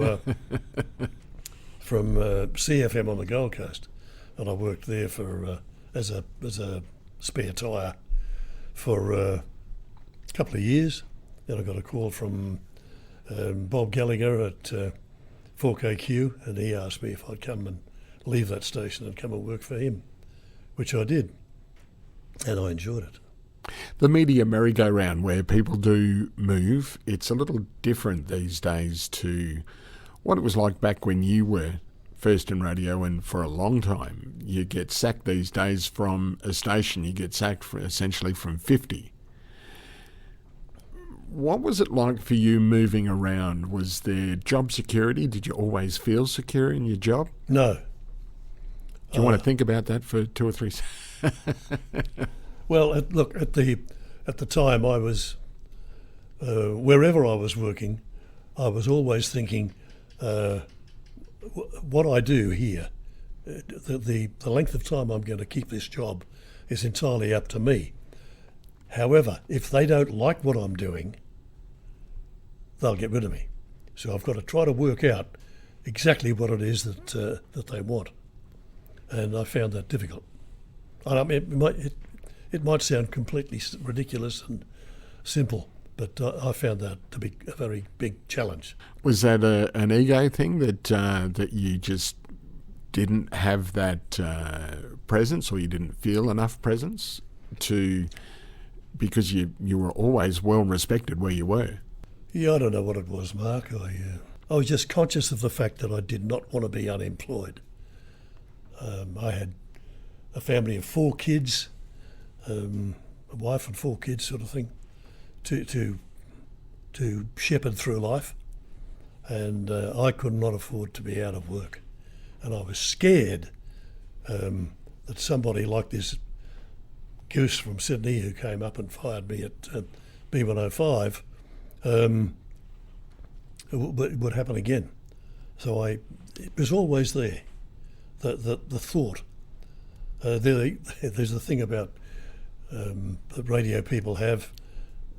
CFM on the Gold Coast, and I worked there for as a spare tyre for a couple of years. Then I got a call from Bob Gallagher at 4KQ, and he asked me if I'd come and leave that station and come and work for him, which I did, and I enjoyed it. The media merry-go-round where people do move, it's a little different these days to what it was like back when you were first in radio, and for a long time. You get sacked these days from a station, you get sacked essentially from 50. What was it like for you moving around? Was there job security? Did you always feel secure in your job? No. Do you want to think about that for 2 or 3 seconds? Well, at the time I was, wherever I was working, I was always thinking, what I do here, the length of time I'm going to keep this job is entirely up to me. However, if they don't like what I'm doing, they'll get rid of me. So I've got to try to work out exactly what it is that they want, and I found that difficult. And I mean, it might sound completely ridiculous and simple, but I found that to be a very big challenge. Was that an ego thing that you just didn't have that presence, or you didn't feel enough presence because you were always well respected where you were? Yeah, I don't know what it was, Mark. I was just conscious of the fact that I did not want to be unemployed. I had a family of 4 kids, a wife and 4 kids, sort of thing, to shepherd through life, and I could not afford to be out of work, and I was scared that somebody like this goose from Sydney who came up and fired me at B105 would happen again. So it was always there, the thought. There's a thing about that radio people have: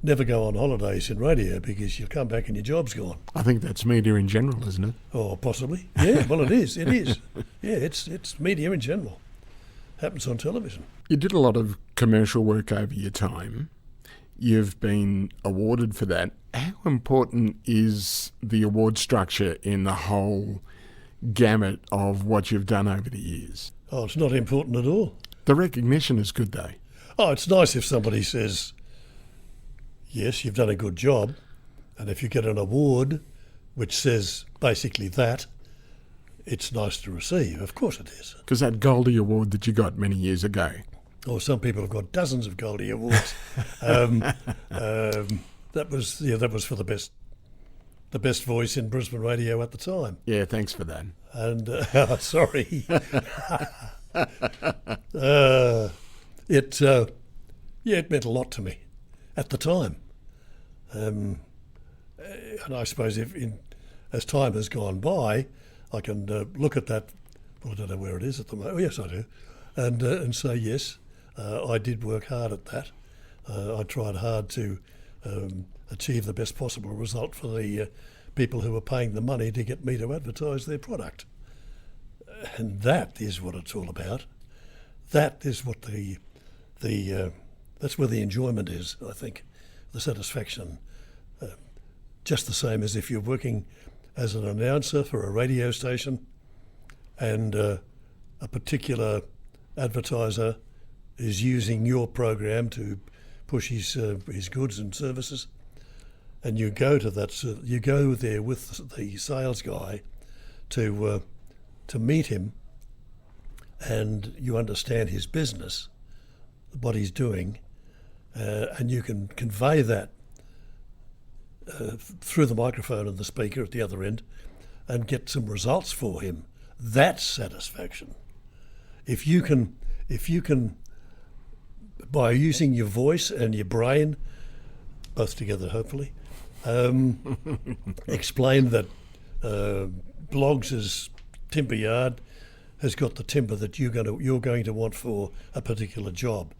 never go on holidays in radio because you'll come back and your job's gone. I think that's media in general, isn't it? Oh, possibly. Yeah, well, it is. It is. Yeah, it's media in general. Happens on television. You did a lot of commercial work over your time. You've been awarded for that. How important is the award structure in the whole gamut of what you've done over the years? Oh, it's not important at all. The recognition is good, though. Oh, it's nice if somebody says, yes, you've done a good job, and if you get an award which says basically that, it's nice to receive. Of course it is. Because that Goldie Award that you got many years ago. Oh, some people have got dozens of Goldie Awards. That was for the best voice in Brisbane radio at the time. Yeah, thanks for that. And sorry, it meant a lot to me at the time. And I suppose as time has gone by, I can look at that. Well, I don't know where it is at the moment. Oh, yes, I do, and say yes, I did work hard at that. I tried hard to achieve the best possible result for the people who were paying the money to get me to advertise their product, and that is what it's all about. That is what that's where the enjoyment is. I think the satisfaction, just the same as if you're working as an announcer for a radio station, and a particular advertiser is using your program to push his goods and services, and you go to that. You go there with the sales guy to meet him, and you understand his business, what he's doing, and you can convey that through the microphone and the speaker at the other end and get some results for him. That's satisfaction. If you can, by using your voice and your brain, both together hopefully, explain that Bloggs' timber yard has got the timber that you're going to want for a particular job.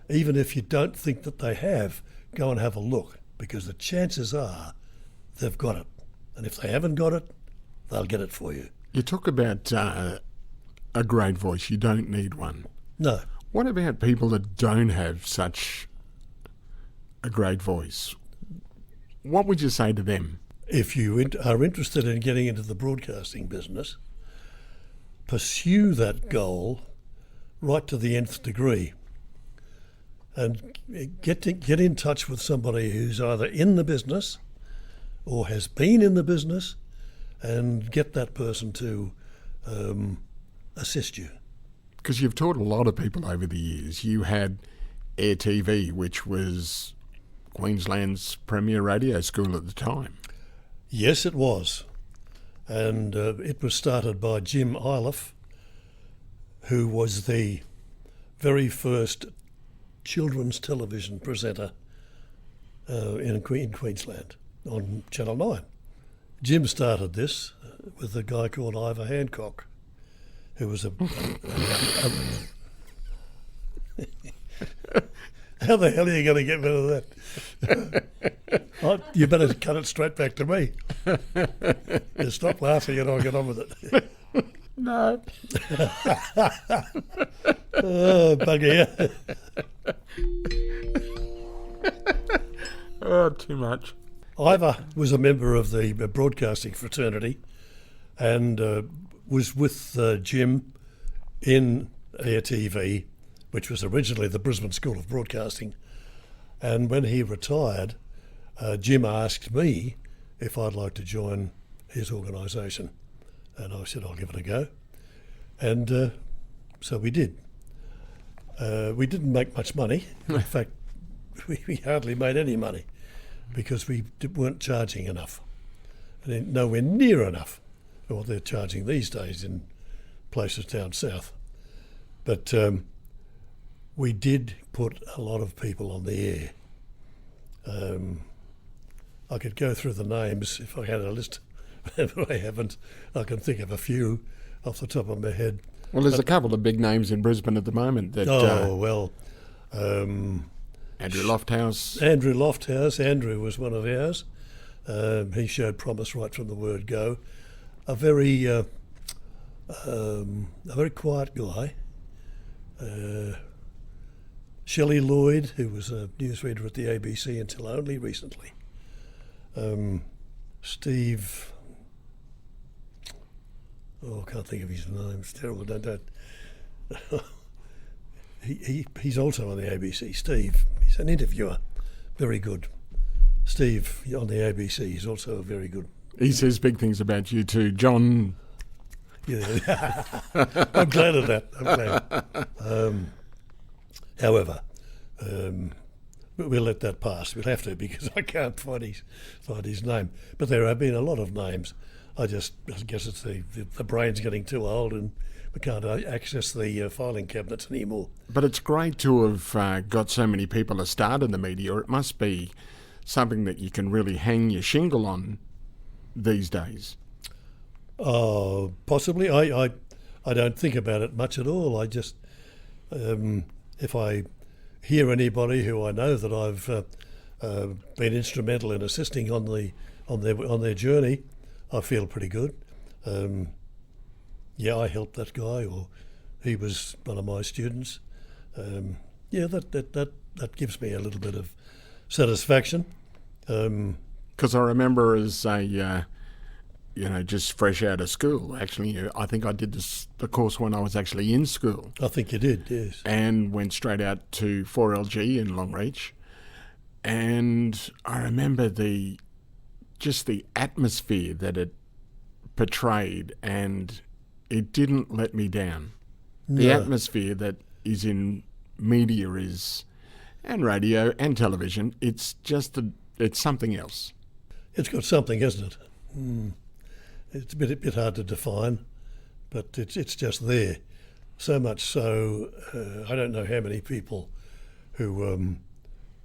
Even if you don't think that they have, go and have a look, because the chances are they've got it. And if they haven't got it, they'll get it for you. You talk about a great voice. You don't need one. No. What about people that don't have such a great voice? What would you say to them? If you are interested in getting into the broadcasting business, pursue that goal right to the nth degree, and get in touch with somebody who's either in the business or has been in the business, and get that person to assist you. Because you've taught a lot of people over the years. You had Air TV, which was Queensland's premier radio school at the time. Yes, it was. And it was started by Jim Iliff, who was the very first children's television presenter in Queensland on Channel 9. Jim started this with a guy called Ivor Hancock, who was How the hell are you going to get rid of that? You better cut it straight back to me. You stop laughing and I'll get on with it. No. Oh, bugger. Oh, too much. Ivor was a member of the broadcasting fraternity and was with Jim in Air TV, which was originally the Brisbane School of Broadcasting. And when he retired, Jim asked me if I'd like to join his organisation. And I said, I'll give it a go. And so we did. We didn't make much money. In fact, we hardly made any money because we weren't charging enough. And nowhere near enough for what they're charging these days in places down south. But we did put a lot of people on the air. I could go through the names if I had a list, but I haven't. I can think of a few off the top of my head. Well, there's a couple of big names in Brisbane at the moment. That, Andrew Lofthouse. Andrew Lofthouse. Andrew was one of ours. He showed promise right from the word go. A very quiet guy. Shelley Lloyd, who was a newsreader at the ABC until only recently. Steve, I can't think of his name. It's terrible. Don't. He's also on the ABC. Steve, he's an interviewer, very good. Steve on the ABC is also very good. He says big things about you too, John. Yeah, I'm glad of that. I'm glad. However, we'll let that pass. We'll have to, because I can't find his name. But there have been a lot of names. I guess it's the brain's getting too old and we can't access the filing cabinets anymore. But it's great to have got so many people a start in the media. It must be something that you can really hang your shingle on these days. Possibly. I don't think about it much at all. I just, if I hear anybody who I know that I've been instrumental in assisting on their journey, I feel pretty good. I helped that guy, or he was one of my students. That gives me a little bit of satisfaction. Because I remember as a just fresh out of school. Actually, I think I did the course when I was actually in school. I think you did, yes. And went straight out to 4LG in Longreach. And I remember the atmosphere that it portrayed, and it didn't let me down. No. The atmosphere that is in media and radio and television, it's something else. It's got something, hasn't it? It's a bit hard to define, but it's just there. So much so, I don't know how many people who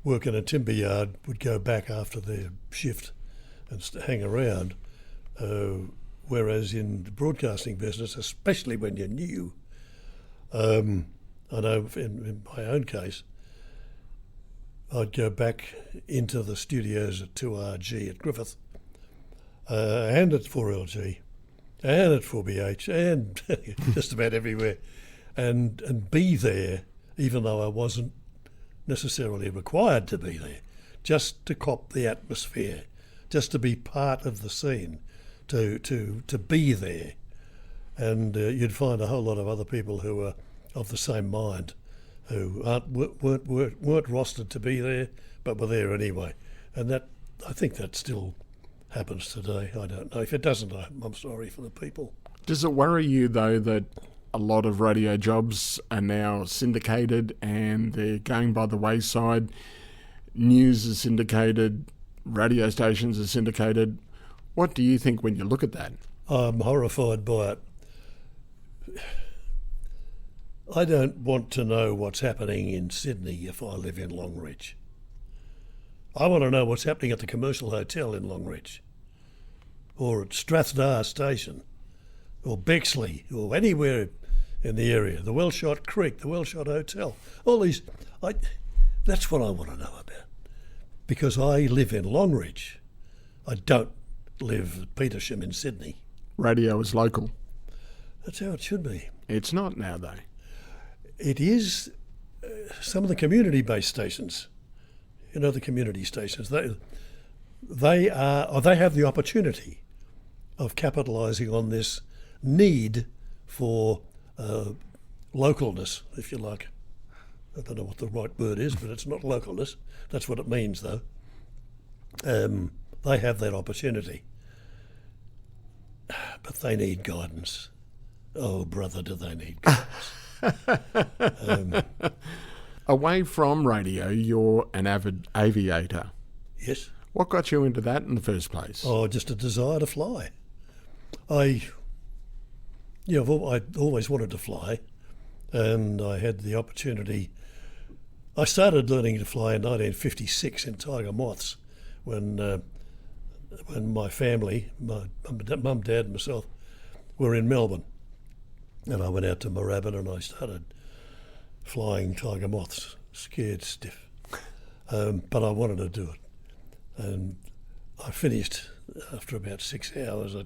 work in a timber yard would go back after their shift and hang around, whereas in the broadcasting business, especially when you're new, I know in my own case, I'd go back into the studios at 2RG at Griffith, and at 4LG, and at 4BH, and just about everywhere, and be there, even though I wasn't necessarily required to be there, just to cop the atmosphere, just to be part of the scene, to be there. And you'd find a whole lot of other people who are of the same mind, who weren't rostered to be there, but were there anyway. And that, I think that still happens today. I don't know. If it doesn't, I'm sorry for the people. Does it worry you, though, that a lot of radio jobs are now syndicated and they're going by the wayside? News is syndicated, radio stations are syndicated. What do you think when you look at that? I'm horrified by it. I don't want to know what's happening in Sydney if I live in Longreach. I want to know what's happening at the Commercial Hotel in Longreach, or at Strathnair Station, or Bexley, or anywhere in the area, the Wellshot Creek, the Wellshot Hotel, all these. That's what I want to know about, because I live in Longreach. I don't live at Petersham in Sydney. Radio is local. That's how it should be. It's not now, though. It is some of the community-based stations. You know, the community stations. They have the opportunity of capitalising on this need for localness, if you like. I don't know what the right word is, but it's not localness. That's what it means, though. They have that opportunity, but they need guidance. Oh, brother, do they need guidance? Away from radio, you're an avid aviator. Yes. What got you into that in the first place? Oh, just a desire to fly. I've always wanted to fly, and I had the opportunity. I started learning to fly in 1956 in Tiger Moths, when my family, my mum, dad, and myself, were in Melbourne. And I went out to Moorabbin and I started flying Tiger Moths, scared stiff. But I wanted to do it. And I finished after about 6 hours.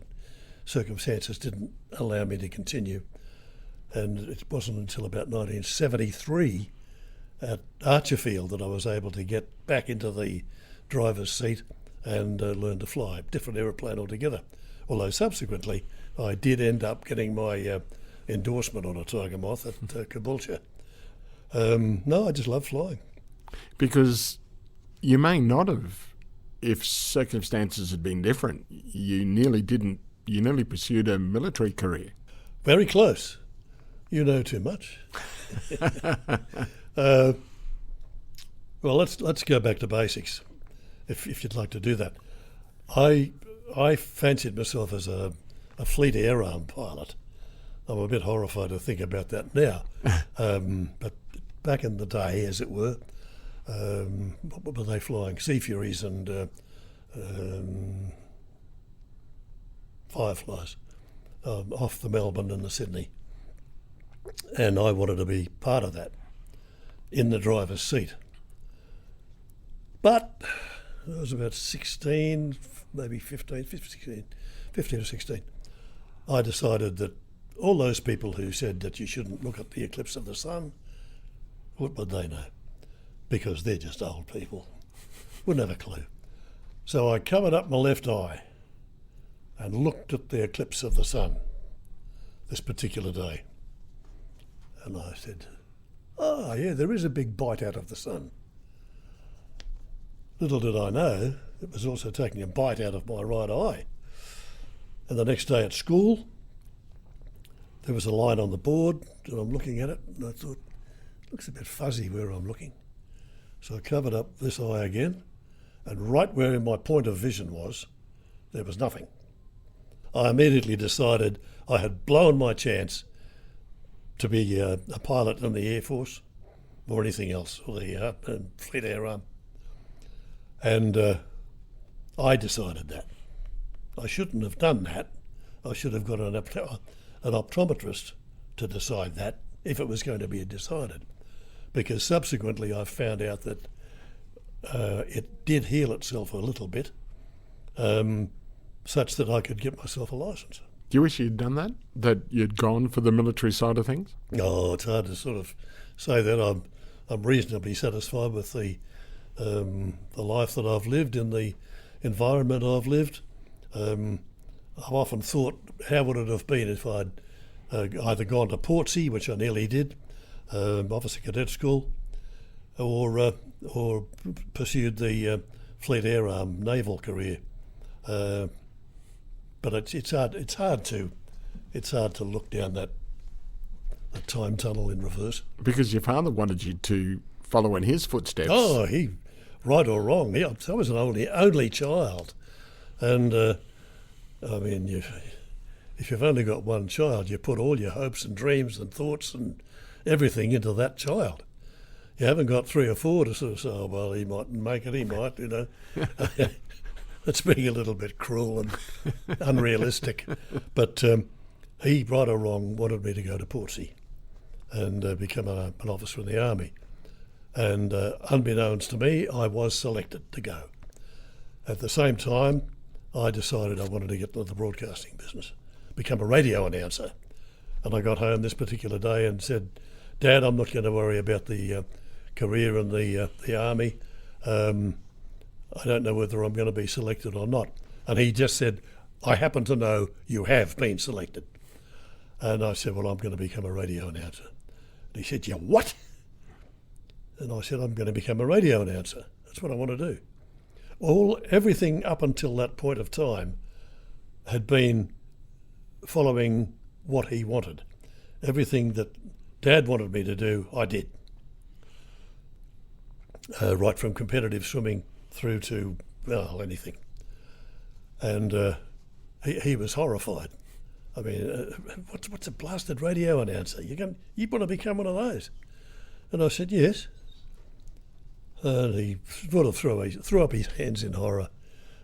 Circumstances didn't allow me to continue. And it wasn't until about 1973 at Archerfield that I was able to get back into the driver's seat and learn to fly. Different aeroplane altogether. Although subsequently I did end up getting my endorsement on a Tiger Moth at Caboolture. No, I just love flying. Because you may not have, if circumstances had been different. You nearly pursued a military career. Very close. You know too much. Well, let's go back to basics, if you'd like to do that. I fancied myself as a fleet air arm pilot. I'm a bit horrified to think about that now. But back in the day, as it were, what were they flying? Sea Furies and Fireflies off the Melbourne and the Sydney. And I wanted to be part of that in the driver's seat. But I was about 16, maybe 15 or 16. I decided that all those people who said that you shouldn't look at the eclipse of the sun, what would they know? Because they're just old people. Wouldn't have a clue. So I covered up my left eye and looked at the eclipse of the sun this particular day. And I said, oh yeah, there is a big bite out of the sun. Little did I know, it was also taking a bite out of my right eye. And the next day at school, there was a line on the board, and I'm looking at it, and I thought, looks a bit fuzzy where I'm looking. So I covered up this eye again, And right where my point of vision was, there was nothing. I immediately decided I had blown my chance to be a pilot in the Air Force or anything else, or the Fleet Air Arm. And I decided that. I shouldn't have done that. I should have got an optometrist to decide that, if it was going to be decided. Because subsequently I found out that it did heal itself a little bit, such that I could get myself a licence. Do you wish you'd done that? That you'd gone for the military side of things? Oh, it's hard to sort of say that. I'm reasonably satisfied with the life that I've lived in the environment I've lived. I've often thought, how would it have been if I'd either gone to Portsea, which I nearly did, Officer Cadet School, or pursued the Fleet Air Arm naval career. But it's hard to look down that time tunnel in reverse. Because your father wanted you to follow in his footsteps. Oh, he, right or wrong, I was an only child, and I mean, if you've only got one child, you put all your hopes and dreams and thoughts and everything into that child. You haven't got 3 or 4 to sort of say, oh, well, he mightn't make it, he might, you know. That's being a little bit cruel and unrealistic. But he, right or wrong, wanted me to go to Portsea and become an officer in the army. And unbeknownst to me, I was selected to go. At the same time, I decided I wanted to get into the broadcasting business, become a radio announcer. And I got home this particular day and said, Dad, I'm not going to worry about the career in the army. I don't know whether I'm going to be selected or not. And he just said, I happen to know you have been selected. And I said, well, I'm going to become a radio announcer. And he said, you what? And I said, I'm going to become a radio announcer. That's what I want to do. Everything up until that point of time had been following what he wanted. Everything that Dad wanted me to do, I did. Right from competitive swimming through to, well, anything. And he was horrified. I mean, what's a blasted radio announcer? You want to become one of those? And I said, yes. And he sort of threw up his hands in horror,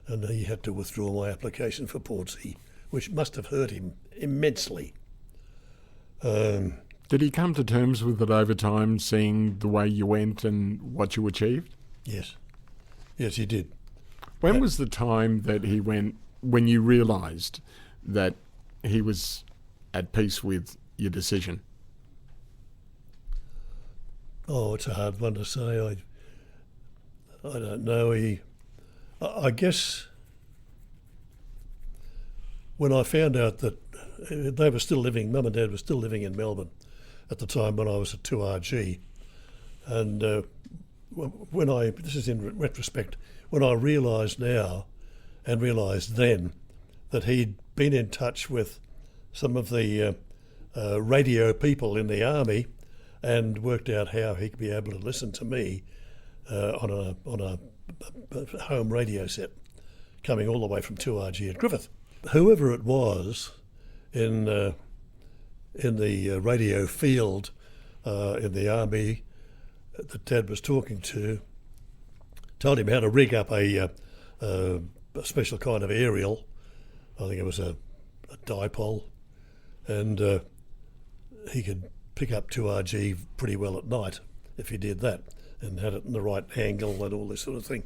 and he had to withdraw my application for Portsea, which must have hurt him immensely. Did he come to terms with it over time, seeing the way you went and what you achieved? Yes. Yes, he did. When was the time that he went, when you realised that he was at peace with your decision? Oh, it's a hard one to say. I don't know. I guess when I found out that they were still living, Mum and Dad were still living in Melbourne at the time when I was at 2RG, and this is in retrospect, when I realised now and realised then that he'd been in touch with some of the radio people in the army and worked out how he could be able to listen to me on a home radio set coming all the way from 2RG at Griffith. Whoever it was in the radio field in the army that Dad was talking to told him how to rig up a special kind of aerial. I think it was a dipole, and he could pick up 2RG pretty well at night if he did that and had it in the right angle and all this sort of thing.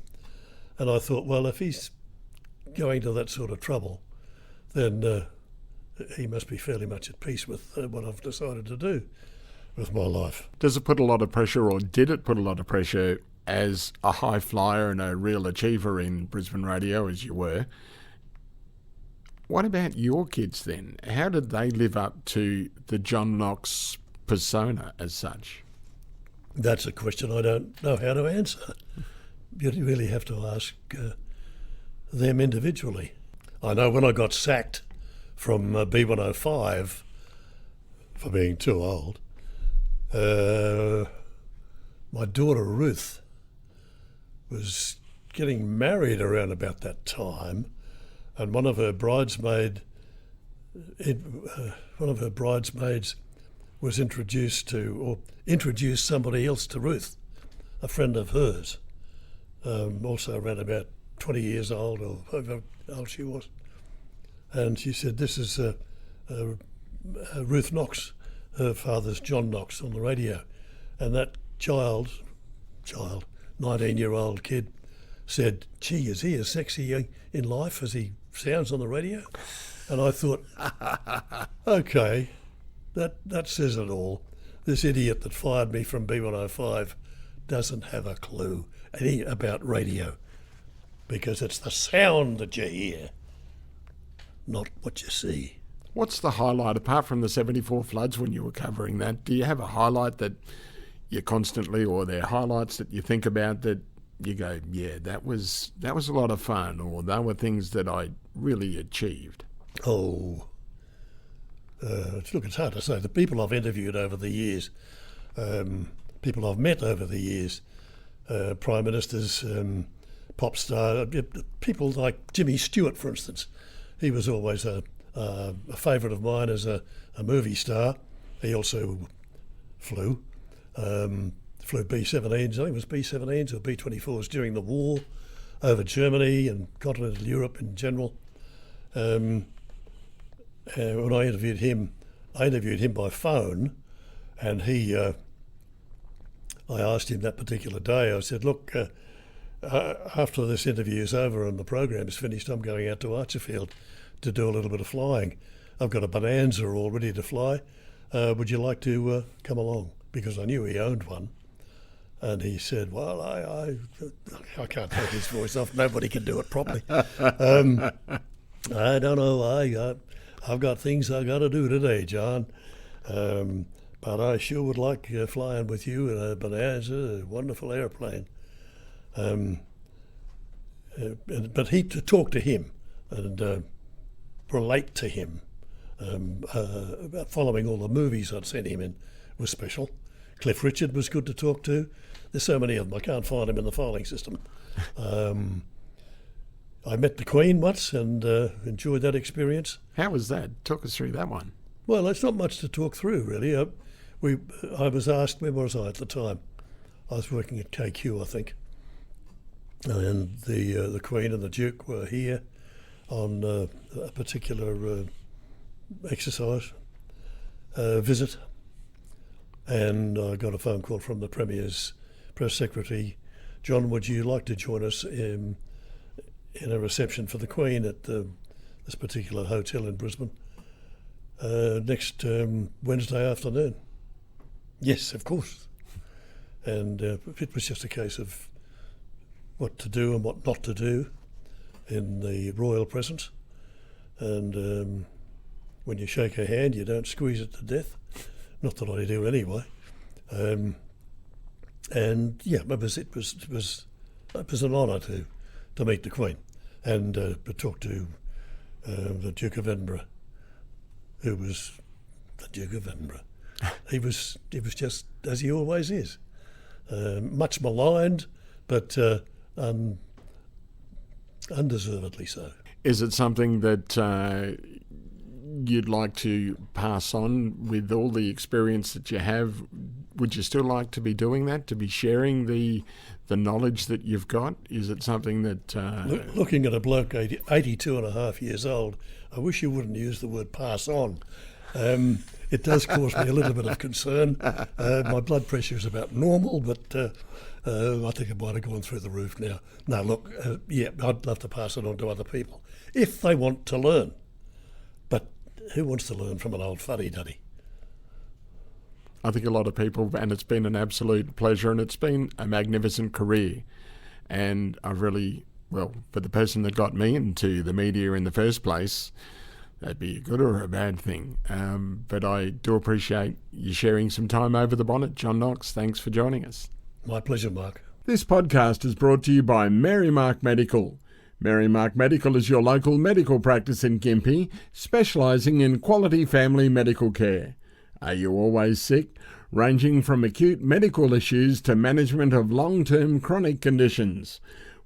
And I thought, well, if he's going to that sort of trouble, then he must be fairly much at peace with what I've decided to do with my life. Does it put a lot of pressure, or did it put a lot of pressure as a high flyer and a real achiever in Brisbane radio, as you were? What about your kids then? How did they live up to the John Knox persona as such? That's a question I don't know how to answer. You really have to ask them individually. I know when I got sacked from B105 for being too old, my daughter Ruth was getting married around about that time, and one of her bridesmaids was introduced somebody else to Ruth, a friend of hers, also around about 20 years old or however old she was. And she said, this is Ruth Knox, her father's John Knox on the radio. And that child, 19-year-old kid, said, gee, is he as sexy in life as he sounds on the radio? And I thought, okay, that says it all. This idiot that fired me from B105 doesn't have a clue about radio, because it's the sound that you hear, not what you see. What's the highlight, apart from the 74 floods when you were covering that? Do you have a highlight that you constantly, or there are highlights that you think about that you go, yeah, that was a lot of fun, or they were things that I really achieved? Look, it's hard to say. The people I've interviewed over the years, people I've met over the years, prime ministers, pop star, people like Jimmy Stewart, for instance. He was always a favourite of mine as a movie star. He also flew B-17s, I think it was B-17s or B-24s during the war over Germany and continental Europe in general. When I interviewed him by phone, and I asked him that particular day, I said, look, after this interview is over and the program is finished, I'm going out to Archerfield to do a little bit of flying. I've got a Bonanza all ready to fly. Would you like to come along? Because I knew he owned one. And he said, well, I can't take his voice off. Nobody can do it properly. I don't know. I've got things I've got to do today, John. But I sure would like flying with you in a Bonanza, a wonderful airplane. But to talk to him and relate to him, following all the movies I'd seen him in, was special. Cliff Richard was good to talk to. There's so many of them, I can't find them in the filing system. I met the Queen once and enjoyed that experience. How was that? Talk us through that one. Well, it's not much to talk through, really. I was asked, where was I at the time? I was working at KQ, I think. And the Queen and the Duke were here on a particular exercise visit. And I got a phone call from the Premier's press secretary. John, would you like to join us in a reception for the Queen at this particular hotel in Brisbane next Wednesday afternoon? Yes, of course. And it was just a case of what to do and what not to do in the royal presence. And when you shake her hand, you don't squeeze it to death. Not that I do anyway. And yeah, it was an honour to meet the Queen and to talk to the Duke of Edinburgh, who was the Duke of Edinburgh. He was just as he always is, much maligned, but undeservedly so. Is it something that you'd like to pass on with all the experience that you have? Would you still like to be doing that, to be sharing the knowledge that you've got? Is it something that... Looking at a bloke 82 and a half years old, I wish you wouldn't use the word pass on. It does cause me a little bit of concern. My blood pressure is about normal, but I think it might have gone through the roof now. No, look, yeah, I'd love to pass it on to other people if they want to learn. But who wants to learn from an old fuddy-duddy? I think a lot of people, and it's been an absolute pleasure, and it's been a magnificent career. And I really, well, for the person that got me into the media in the first place, that'd be a good or a bad thing. But I do appreciate you sharing some time over the bonnet. John Knox, thanks for joining us. My pleasure, Mark. This podcast is brought to you by Mary Mark Medical. Mary Mark Medical is your local medical practice in Gympie, specialising in quality family medical care. Are you always sick? Ranging from acute medical issues to management of long-term chronic conditions.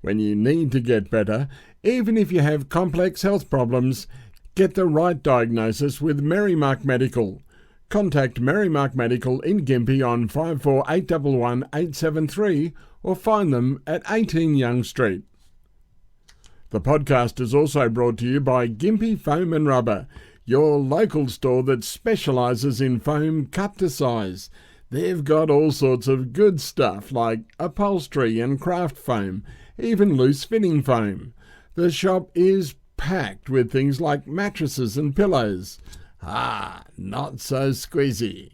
When you need to get better, even if you have complex health problems, get the right diagnosis with Merrimark Medical. Contact Merrimark Medical in Gympie on 5481 873 or find them at 18 Young Street. The podcast is also brought to you by Gympie Foam and Rubber, your local store that specialises in foam cut to size. They've got all sorts of good stuff like upholstery and craft foam, even loose fitting foam. The shop is packed with things like mattresses and pillows. Not so squeezy.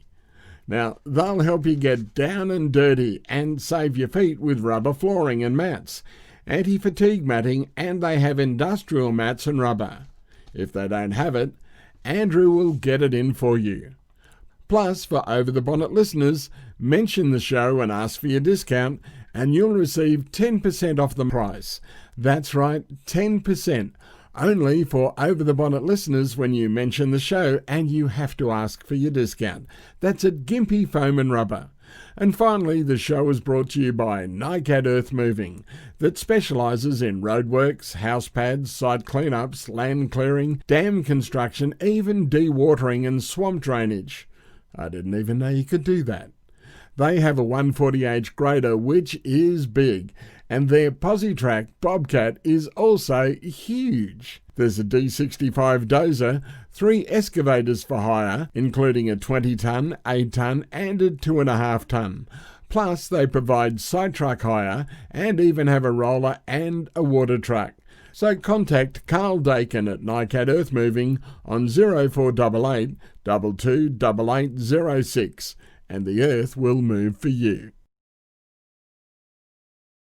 Now, they'll help you get down and dirty and save your feet with rubber flooring and mats, anti-fatigue matting, and they have industrial mats and rubber. If they don't have it, Andrew will get it in for you. Plus, for Over the Bonnet listeners, mention the show and ask for your discount, and you'll receive 10% off the price. That's right, 10%. Only for Over the Bonnet listeners when you mention the show, and you have to ask for your discount. That's at Gympie Foam and Rubber. And finally, the show is brought to you by NICAD Earth Moving, that specialises in roadworks, house pads, site cleanups, land clearing, dam construction, even dewatering and swamp drainage. I didn't even know you could do that. They have a 140H grader, which is big, and their PosiTrack Bobcat is also huge. There's a D65 dozer, 3 excavators for hire, including a 20-tonne, 8-tonne and a 2.5-tonne. Plus, they provide side truck hire and even have a roller and a water truck. So contact Carl Dakin at NICAD Earth Moving on 0488 228806 and the earth will move for you.